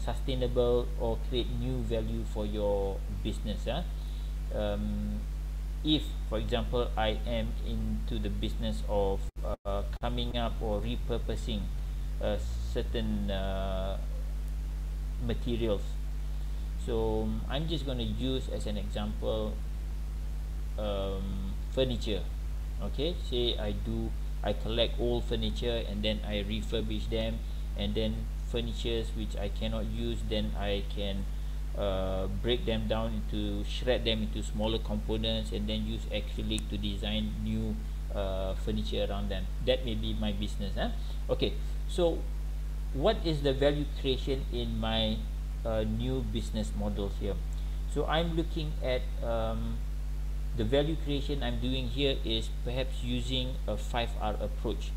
sustainable or create new value for your business. If, for example, I am into the business of coming up or repurposing certain materials, so I'm just going to use as an example furniture. Okay, say I collect old furniture and then I refurbish them, and then furnitures which I cannot use, then I can break them down into, shred them into smaller components, and then use acrylic to design new furniture around them. That may be my business. Okay, so what is the value creation in my new business model here? So I'm looking at the value creation I'm doing here is perhaps using a 5R approach,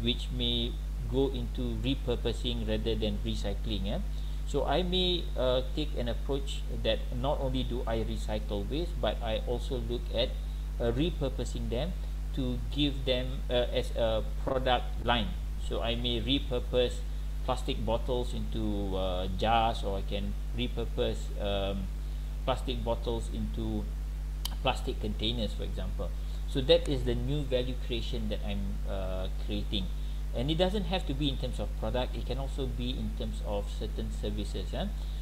which may go into repurposing rather than recycling. So I may take an approach that not only do I recycle waste, but I also look at repurposing them to give them as a product line. So I may repurpose plastic bottles into jars, or I can repurpose plastic bottles into plastic containers, for example. So that is the new value creation that I'm creating. And it doesn't have to be in terms of product, it can also be in terms of certain services.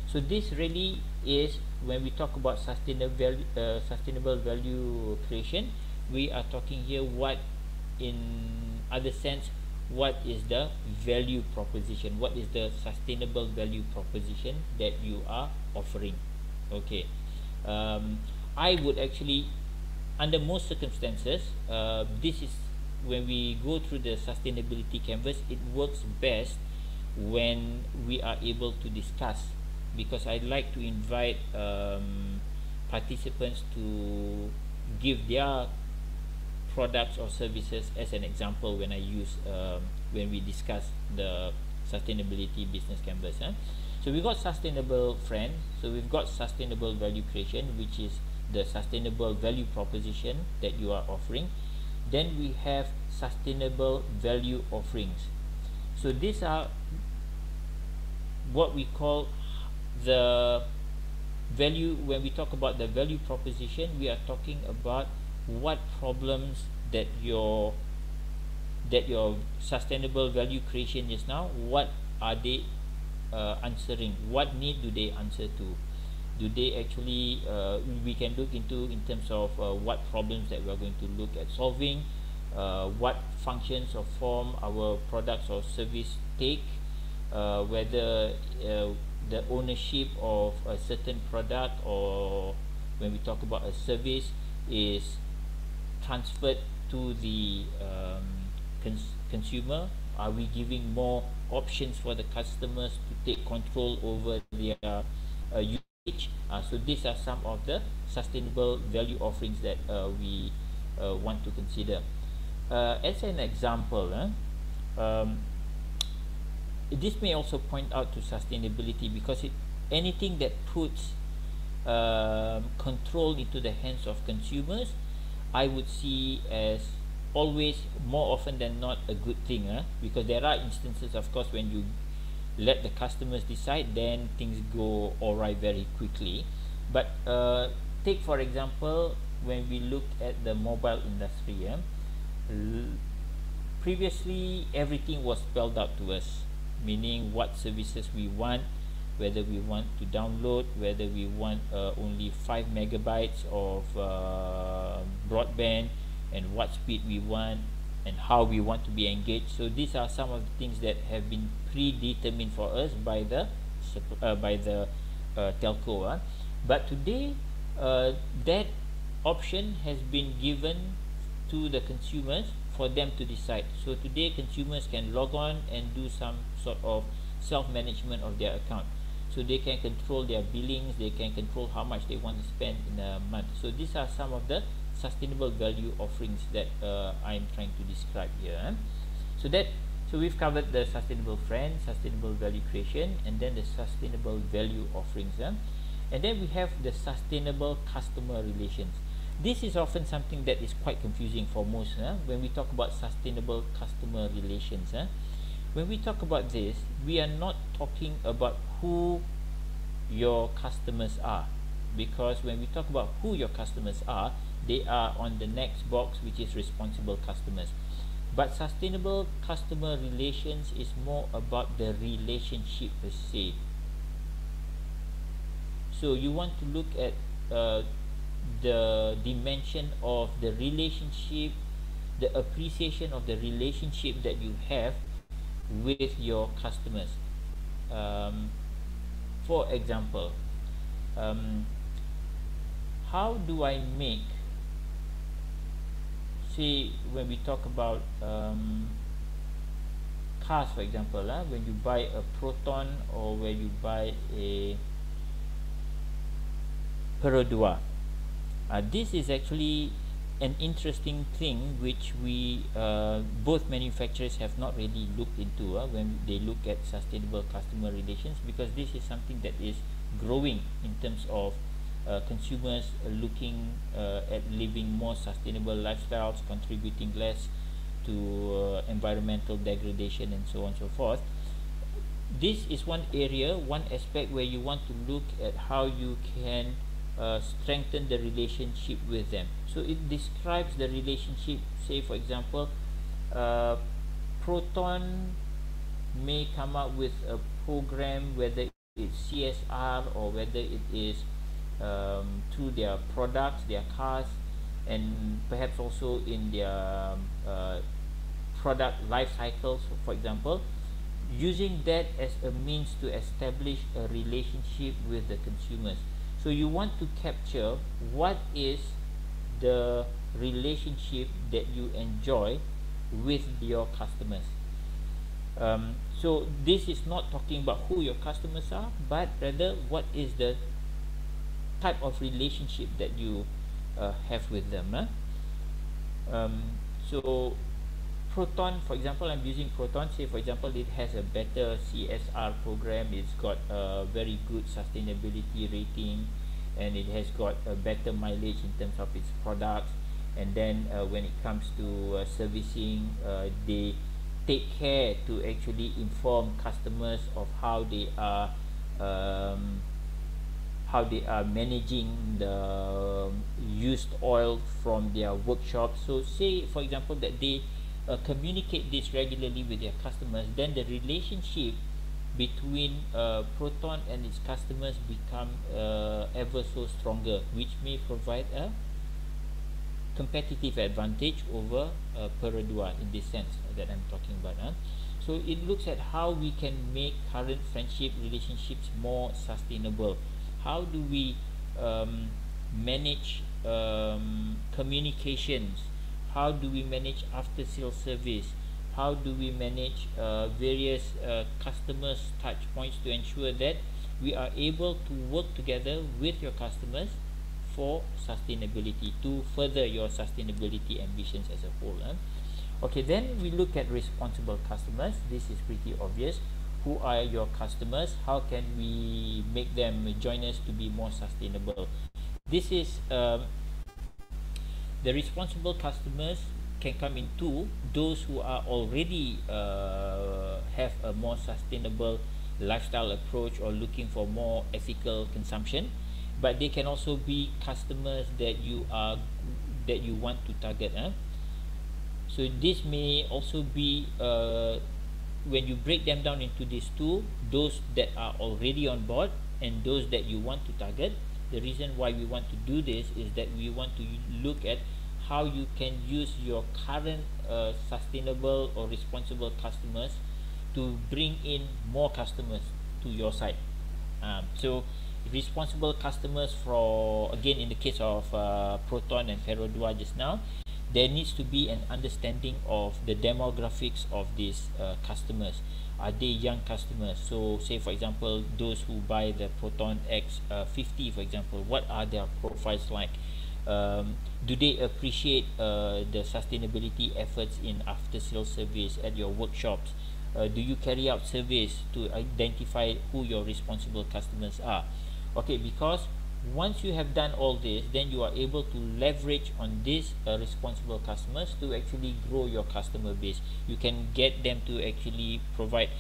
So this really is, when we talk about sustainable value creation, we are talking here what, in other sense, what is the value proposition, what is the sustainable value proposition that you are offering. Okay, I would actually, under most circumstances, this is when we go through the sustainability canvas, it works best when we are able to discuss, because I like to invite participants to give their products or services as an example when I use when we discuss the sustainability business canvas. So we've got sustainable friend, so we've got sustainable value creation, which is the sustainable value proposition that you are offering. Then we have sustainable value offerings. So these are what we call the value. When we talk about the value proposition, we are talking about what problems that your sustainable value creation is now, what are they answering, what need do they answer to. Do they actually we can look into in terms of what problems that we are going to look at solving, what functions or form our products or service take, whether the ownership of a certain product, or when we talk about a service, is transferred to the consumer. Are we giving more options for the customers to take control over their usage? So these are some of the sustainable value offerings that we want to consider. As an example, this may also point out to sustainability, because anything that puts control into the hands of consumers, I would see as always, more often than not, a good thing, because there are instances, of course, when you let the customers decide, then things go alright very quickly. But take for example, when we look at the mobile industry, previously everything was spelled out to us, meaning what services we want, whether we want to download, whether we want only 5 megabytes of broadband, and what speed we want, and how we want to be engaged. So these are some of the things that have been predetermined for us by the telco. But today, that option has been given to the consumers for them to decide. So today, consumers can log on and do some sort of self-management of their account. So they can control their billings, they can control how much they want to spend in a month. So these are some of the sustainable value offerings that I'm trying to describe here. So we've covered the sustainable friend, sustainable value creation, and then the sustainable value offerings. And then we have the sustainable customer relations. This is often something that is quite confusing for most when we talk about sustainable customer relations. When we talk about this, we are not talking about who your customers are, because when we talk about who your customers are, they are on the next box, which is responsible customers. But sustainable customer relations is more about the relationship per se. So you want to look at the dimension of the relationship, the appreciation of the relationship that you have with your customers. For example, how do I make, say, when we talk about cars, for example, when you buy a Proton or when you buy a Perodua, this is actually an interesting thing which we both manufacturers have not really looked into when they look at sustainable customer relations, because this is something that is growing in terms of consumers looking at living more sustainable lifestyles, contributing less to environmental degradation, and so on and so forth. This is one area, one aspect where you want to look at how you can strengthen the relationship with them. So it describes the relationship. Say for example, Proton may come up with a program, whether it's CSR or whether it is through their products, their cars, and perhaps also in their product life cycles, for example, using that as a means to establish a relationship with the consumers. So you want to capture what is the relationship that you enjoy with your customers. So this is not talking about who your customers are, but rather what is the type of relationship that you have with them. So Proton, for example, I'm using Proton. Say for example, it has a better CSR program, it's got a very good sustainability rating, and it has got a better mileage in terms of its products. And then when it comes to servicing, they take care to actually inform customers of how they are managing the used oil from their workshops. So say for example that they communicate this regularly with their customers, then the relationship between Proton and its customers become ever so stronger, which may provide a competitive advantage over Perodua in this sense that I'm talking about. So it looks at how we can make current friendship relationships more sustainable. How do we manage communications? How do we manage after sales service? How do we manage various customers touch points to ensure that we are able to work together with your customers for sustainability, to further your sustainability ambitions as a whole. Okay, then we look at responsible customers. This is pretty obvious. who are your customers, how can we make them join us to be more sustainable. This is the responsible customers can come into those who are already have a more sustainable lifestyle approach or looking for more ethical consumption, but they can also be customers that you want to target. So this may also be when you break them down into these two, those that are already on board and those that you want to target. The reason why we want to do this is that we want to look at how you can use your current sustainable or responsible customers to bring in more customers to your site. So responsible customers, for again in the case of Proton and Fero 2 just now, there needs to be an understanding of the demographics of these customers. Are they young customers? So say for example those who buy the Proton X50 for example, what are their profiles like? Do they appreciate the sustainability efforts in after sales service at your workshops? Do you carry out surveys to identify who your responsible customers are? Okay, because once you have done all this, then you are able to leverage on these responsible customers to actually grow your customer base. You can get them to actually provide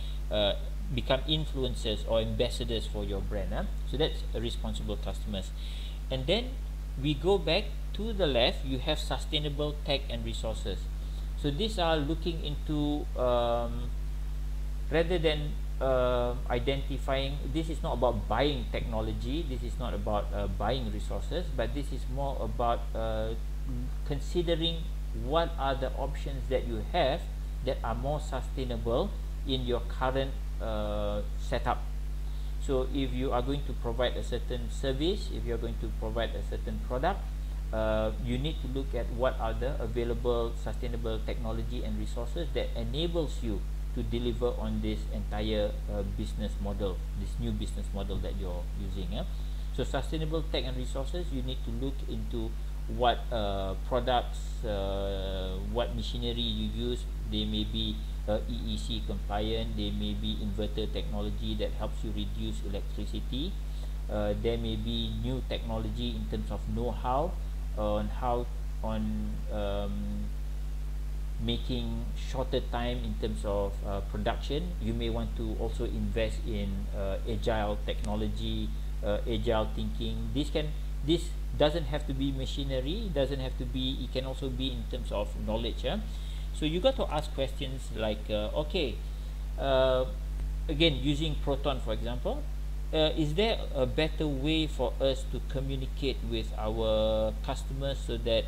become influencers or ambassadors for your brand. So that's responsible customers. And then we go back to the left, you have sustainable tech and resources. So these are looking into rather than identifying, this is not about buying technology, this is not about buying resources, but this is more about considering what are the options that you have that are more sustainable in your current setup. So if you are going to provide a certain service, if you are going to provide a certain product, you need to look at what are the available sustainable technology and resources that enables you to deliver on this entire business model, this new business model that you're using. So sustainable tech and resources, you need to look into what products, what machinery you use. They may be EEC compliant, they may be inverter technology that helps you reduce electricity. There may be new technology in terms of know-how on making shorter time in terms of production. You may want to also invest in agile technology, agile thinking. This doesn't have to be machinery, doesn't have to be, it can also be in terms of knowledge. So you got to ask questions like again, using Proton for example, is there a better way for us to communicate with our customers so that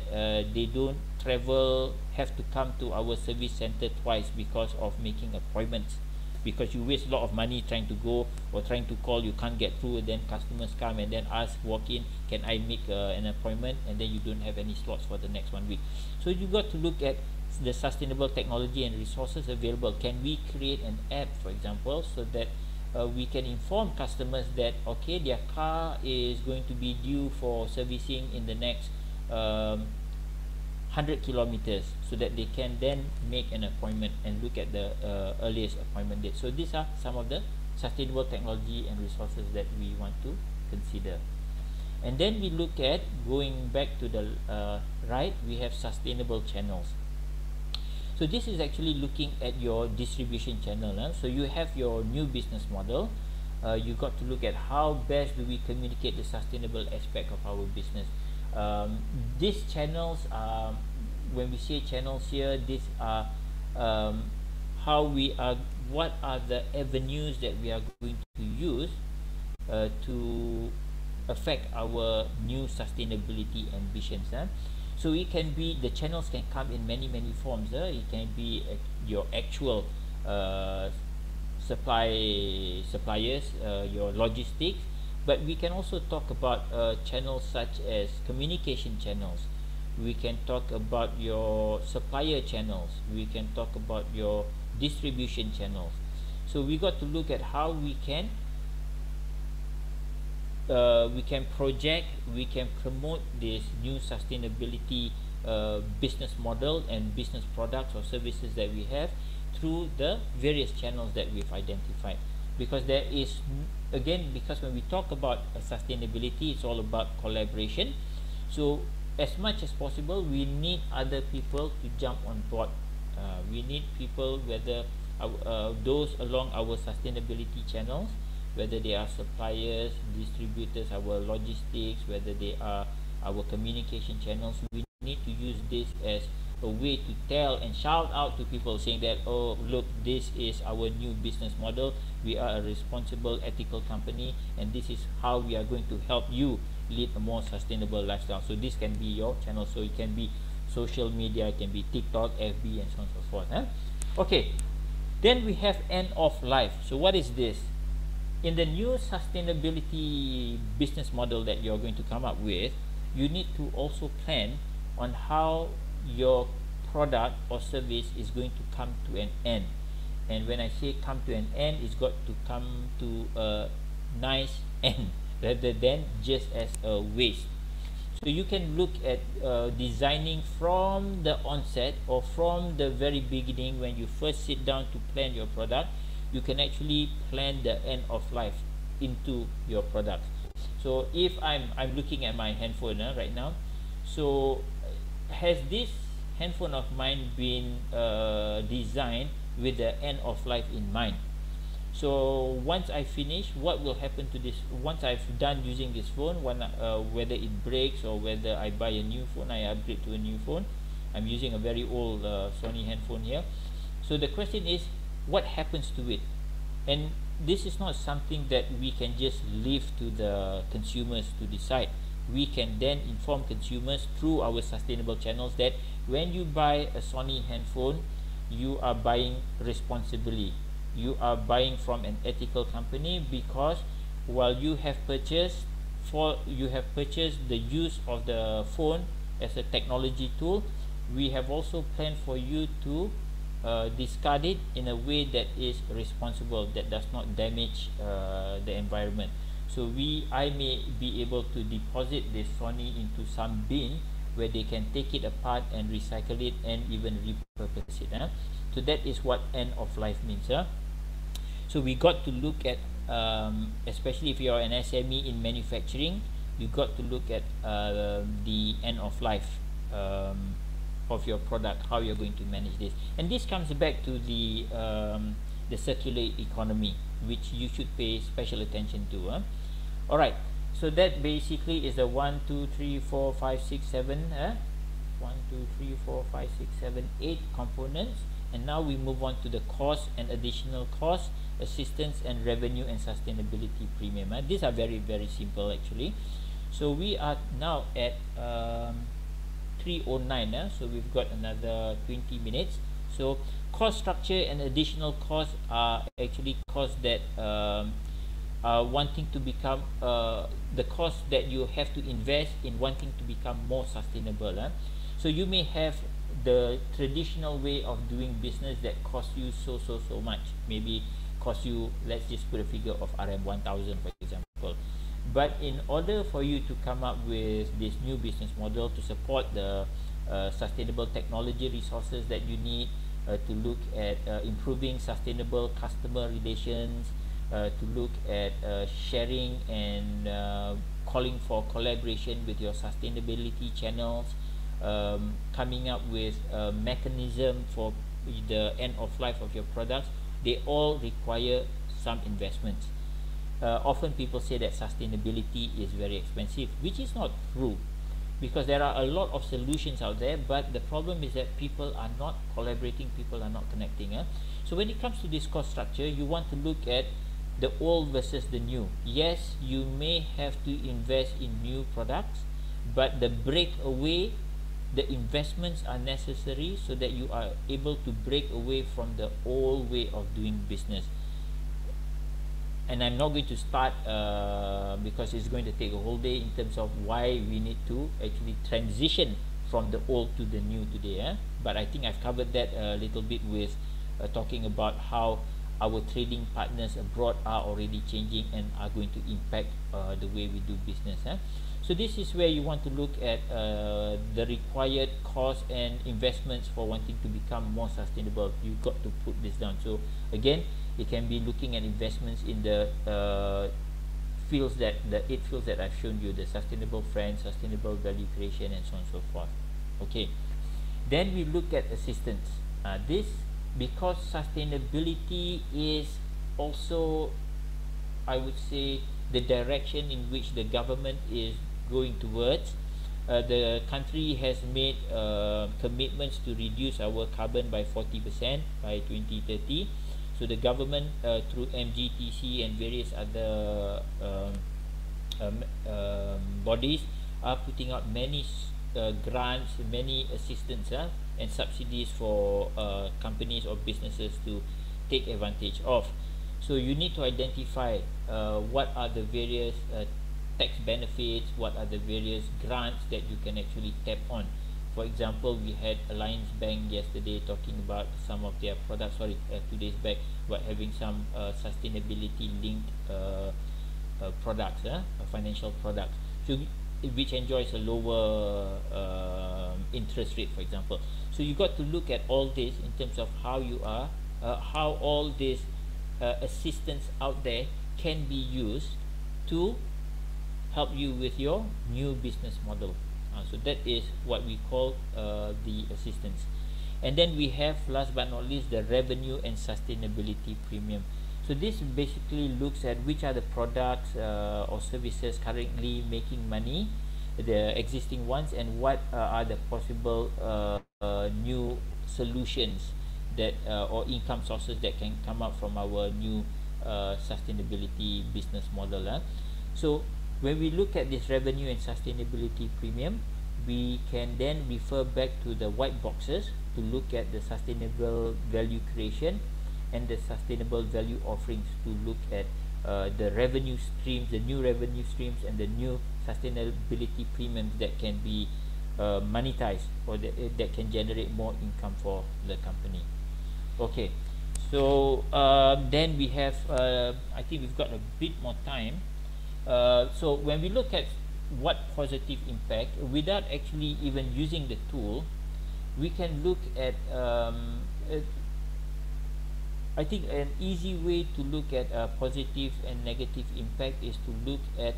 they don't have to come to our service center twice because of making appointments, because you waste a lot of money trying to go or trying to call, you can't get through, and then customers come and then walk in, can I make an appointment, and then you don't have any slots for the next 1 week. So you got to look at the sustainable technology and resources available. Can we create an app for example so that we can inform customers that okay, their car is going to be due for servicing in the next 100 kilometers, so that they can then make an appointment and look at the earliest appointment date. So these are some of the sustainable technology and resources that we want to consider. And then we look at, going back to the right, we have sustainable channels. So this is actually looking at your distribution channel. So you have your new business model. You got to look at how best do we communicate the sustainable aspect of our business. These channels are, when we say channels here, these are what are the avenues that we are going to use to affect our new sustainability ambitions. So it can be, the channels can come in many forms. It can be your actual suppliers, your logistics, but we can also talk about channels such as communication channels. We can talk about your supplier channels, we can talk about your distribution channels. So we got to look at how we can project, we can promote this new sustainability business model and business products or services that we have through the various channels that we've identified. Because there is, again, because when we talk about sustainability, it's all about collaboration. So as much as possible, we need other people to jump on board. We need people, whether those along our sustainability channels, whether they are suppliers, distributors, our logistics, whether they are our communication channels. We need to use this as a way to tell and shout out to people, saying that, oh look, this is our new business model, we are a responsible, ethical company, and this is how we are going to help you lead a more sustainable lifestyle. So this can be your channel, so it can be social media, it can be TikTok, FB, and so on and so forth. Okay, then we have end of life. So what is this? In the new sustainability business model that you're going to come up with, you need to also plan on how your product or service is going to come to an end. And when I say come to an end, it's got to come to a nice end rather than just as a waste. So you can look at designing from the onset, or from the very beginning. When you first sit down to plan your product, you can actually plan the end of life into your product. So if I'm looking at my handphone right now, so has this handphone of mine been designed with the end of life in mind? So once I finish, what will happen to this? Once I've done using this phone, whether it breaks or whether I buy a new phone, I upgrade to a new phone. I'm using a very old Sony handphone here. So the question is, what happens to it? And this is not something that we can just leave to the consumers to decide. We can then inform consumers through our sustainable channels that when you buy a Sony handphone, you are buying responsibly. You are buying from an ethical company, because while you have purchased the use of the phone as a technology tool, we have also planned for you to discard it in a way that is responsible, that does not damage the environment. So I may be able to deposit this Sony into some bin where they can take it apart and recycle it and even repurpose it. So that is what end of life means. So we got to look at, especially if you are an SME in manufacturing, you got to look at the end of life of your product, how you're going to manage this. And this comes back to the circular economy, which you should pay special attention to. All right, so that basically is the 1 2 3 4 5 6 7 1 2 3 4 5 6 7 8 components. And now we move on to the cost and additional cost, assistance and revenue, and sustainability premium. These are very, very simple actually. So we are now at 3:09. So we've got another 20 minutes. So cost structure and additional costs are actually costs that are wanting to become the cost that you have to invest in wanting to become more sustainable. So you may have the traditional way of doing business that costs you so much, maybe cost you, let's just put a figure of RM1000 for example. But in order for you to come up with this new business model to support the sustainable technology resources that you need, to look at improving sustainable customer relations, to look at sharing and calling for collaboration with your sustainability channels, coming up with a mechanism for the end of life of your products, they all require some investments. Often people say that sustainability is very expensive, which is not true, because there are a lot of solutions out there, but the problem is that people are not collaborating, people are not connecting. So when it comes to this cost structure, you want to look at the old versus the new. Yes, you may have to invest in new products, but the breakaway, the investments are necessary so that you are able to break away from the old way of doing business. And I'm not going to start because it's going to take a whole day in terms of why we need to actually transition from the old to the new today. But I think I've covered that a little bit with talking about how our trading partners abroad are already changing and are going to impact the way we do business. So this is where you want to look at the required cost and investments for wanting to become more sustainable. You got to put this down. So again, it can be looking at investments in the fields that the 8 fields that I've shown you: the sustainable friend, sustainable value creation, and so on and so forth. Okay, then we look at assistance. This, because sustainability is also, I would say, the direction in which the government is going towards. The country has made commitments to reduce our carbon by 40% by 2030. So the government, through MGTC and various other bodies, are putting out many grants, many assistance and subsidies for companies or businesses to take advantage of. So you need to identify what are the various tax benefits, what are the various grants that you can actually tap on. For example, we had Alliance Bank yesterday talking about some of their products, 2 days back, about having some sustainability linked products, financial products, so which enjoys a lower interest rate, for example. So you got to look at all this in terms of how you are, how all this assistance out there can be used to help you with your new business model. So that is what we call the assistance. And then we have, last but not least, the revenue and sustainability premium. So this basically looks at which are the products or services currently making money, the existing ones, and what are the possible new solutions that or income sources that can come up from our new sustainability business model. So when we look at this revenue and sustainability premium, we can then refer back to the white boxes to look at the sustainable value creation and the sustainable value offerings, to look at the revenue streams, the new revenue streams, and the new sustainability premiums that can be monetized, or that can generate more income for the company. Okay, so then we have, I think we've got a bit more time. So when we look at what positive impact, without actually even using the tool, we can look at I think an easy way to look at positive and negative impact is to look at,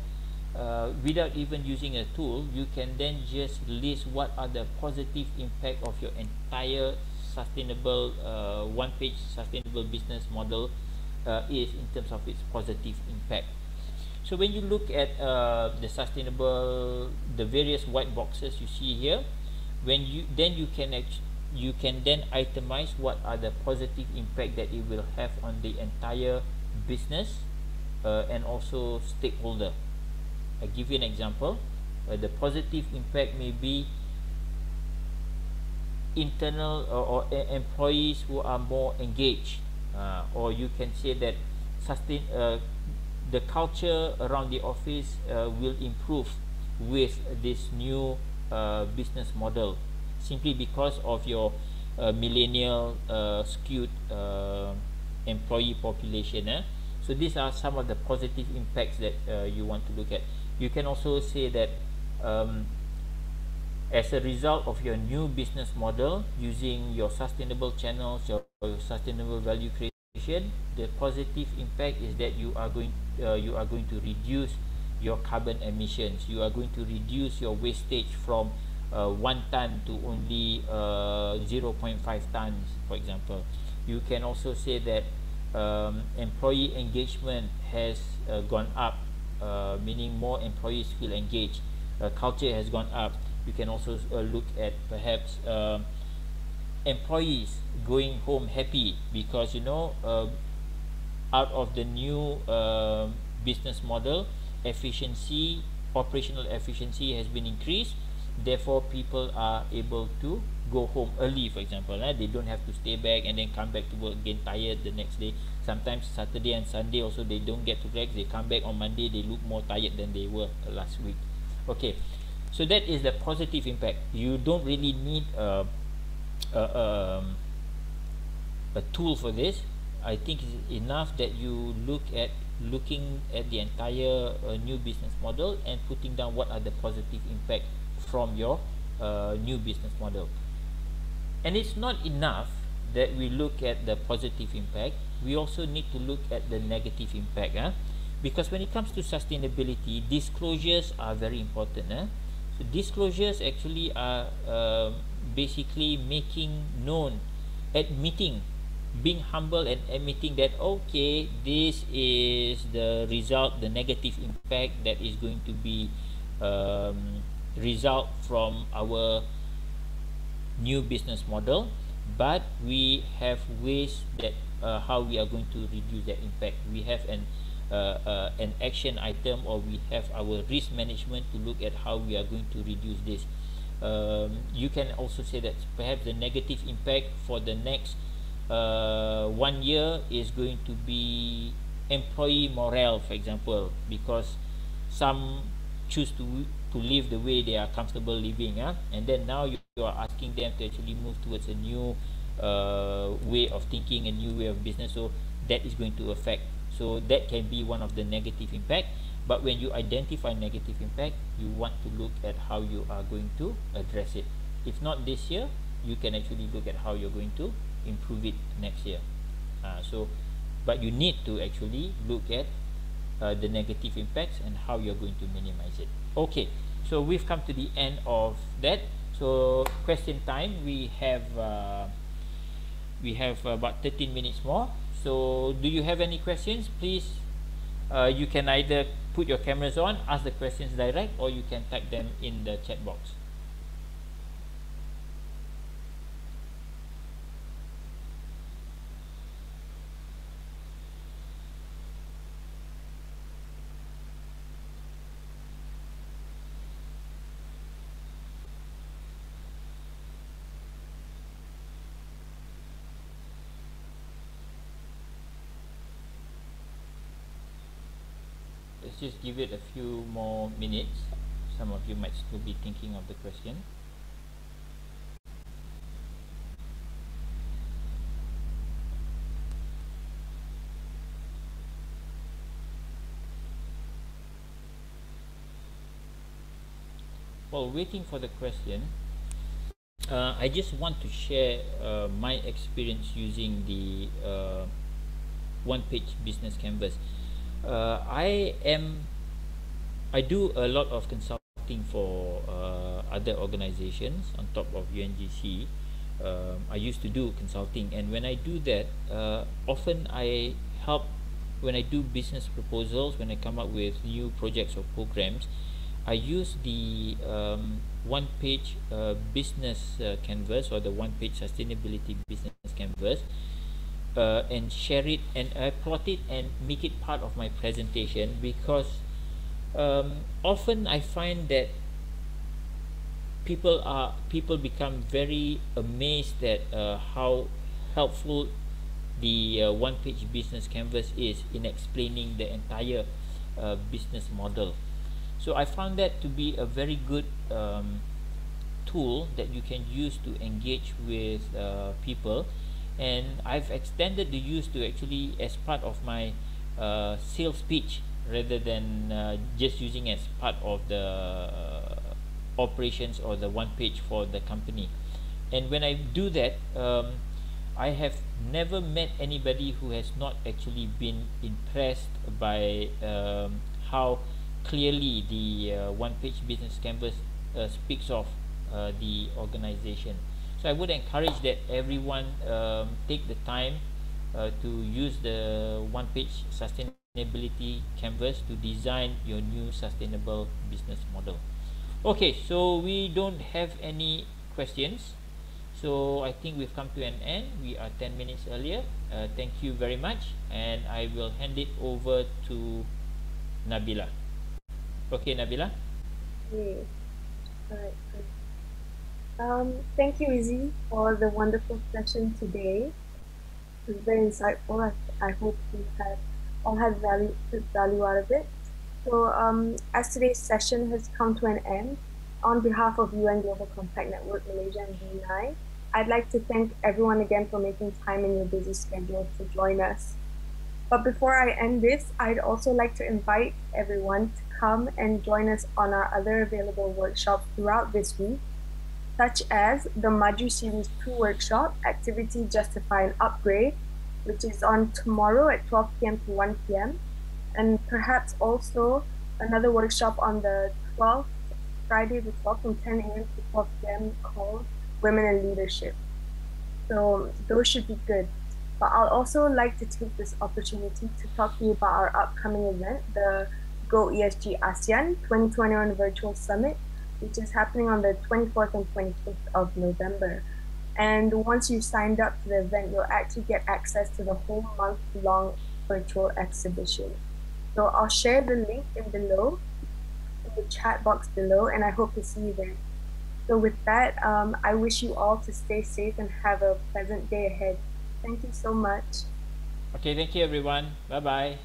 without even using a tool, you can then just list what are the positive impact of your entire sustainable one-page sustainable business model is in terms of its positive impact. So when you look at the sustainable, the various white boxes you see here, when you can then itemize what are the positive impact that it will have on the entire business and also stakeholder. I give you an example. The positive impact may be internal or employees who are more engaged, or you can say that the culture around the office will improve with this new business model, simply because of your millennial skewed employee population. So these are some of the positive impacts that you want to look at. You can also say that as a result of your new business model, using your sustainable channels, your sustainable value creation, the positive impact is that you are going to reduce your carbon emissions. You are going to reduce your wastage from 1 ton to only 0.5 tons, for example. You can also say that employee engagement has gone up, meaning more employees feel engaged. Culture has gone up. You can also look at perhaps employees going home happy because out of the new business model, operational efficiency has been increased. Therefore, people are able to go home early, for example. They don't have to stay back and then come back to work again tired the next day. Sometimes Saturday and Sunday also they don't get to relax. They come back on Monday, they look more tired than they were last week. Okay, so that is the positive impact. You don't really need a tool for this. I think it's enough that you looking at the entire new business model and putting down what are the positive impact from your new business model. And it's not enough that we look at the positive impact, we also need to look at the negative impact. Because when it comes to sustainability, disclosures are very important. So disclosures actually are basically making known, admitting, being humble and admitting that, okay, this is the result, the negative impact that is going to be result from our new business model, but we have ways that how we are going to reduce that impact. We have an action item, or we have our risk management to look at how we are going to reduce this. You can also say that perhaps the negative impact for the next 1 year is going to be employee morale, for example, because some choose to live the way they are comfortable living, and then now you are asking them to actually move towards a new way of thinking, a new way of business. So that is going to affect. So that can be one of the negative impact. But when you identify negative impact, you want to look at how you are going to address it. If not this year, you can actually look at how you're going to improve it next year. But you need to actually look at the negative impacts and how you're going to minimize it. Okay, so we've come to the end of that. So question time, we have about 13 minutes more. So do you have any questions? Please, you can either put your cameras on, ask the questions direct, or you can type them in the chat box. Let's just give it a few more minutes. Some of you might still be thinking of the question. While waiting for the question, I just want to share my experience using the one-page business canvas. I do a lot of consulting for other organizations on top of UNGC. I used to do consulting, and when I do that, often I help when I do business proposals, when I come up with new projects or programs. I use the one-page business canvas, or the one-page sustainability business canvas, and share it, and I plot it and make it part of my presentation, because often I find that people become very amazed at how helpful the one-page business canvas is in explaining the entire business model. So I found that to be a very good tool that you can use to engage with people, and I've extended the use to actually as part of my sales pitch, rather than just using as part of the operations or the one page for the company. And when I do that, I have never met anybody who has not actually been impressed by how clearly the one-page business canvas speaks of the organization. So I would encourage that everyone take the time to use the one-page sustainability canvas to design your new sustainable business model. Okay, so we don't have any questions, so I think we've come to an end. We are 10 minutes earlier. Thank you very much, and I will hand it over to Nabila. Okay, Nabila. Okay. All right. Thank you, Izzy, for the wonderful session today. It was very insightful. I hope you all had value out of it. So as today's session has come to an end, on behalf of UN Global Compact Network Malaysia and Brunei, I'd like to thank everyone again for making time in your busy schedule to join us. But before I end this, I'd also like to invite everyone to come and join us on our other available workshops throughout this week, such as the Maju Series 2 workshop, Activity Justify and Upgrade, which is on tomorrow at 12 p.m. to 1 p.m., and perhaps also another workshop on the 12th, Friday the 12th from 10 a.m. to 12 p.m. called Women in Leadership. So those should be good. But I'll also like to take this opportunity to talk to you about our upcoming event, the Go ESG ASEAN 2021 Virtual Summit, which is happening on the 24th and 25th of November. And once you've signed up to the event, you'll actually get access to the whole month-long virtual exhibition. So I'll share the link in the chat box below, and I hope to see you there. So with that, I wish you all to stay safe and have a pleasant day ahead. Thank you so much. Okay, thank you everyone. Bye bye.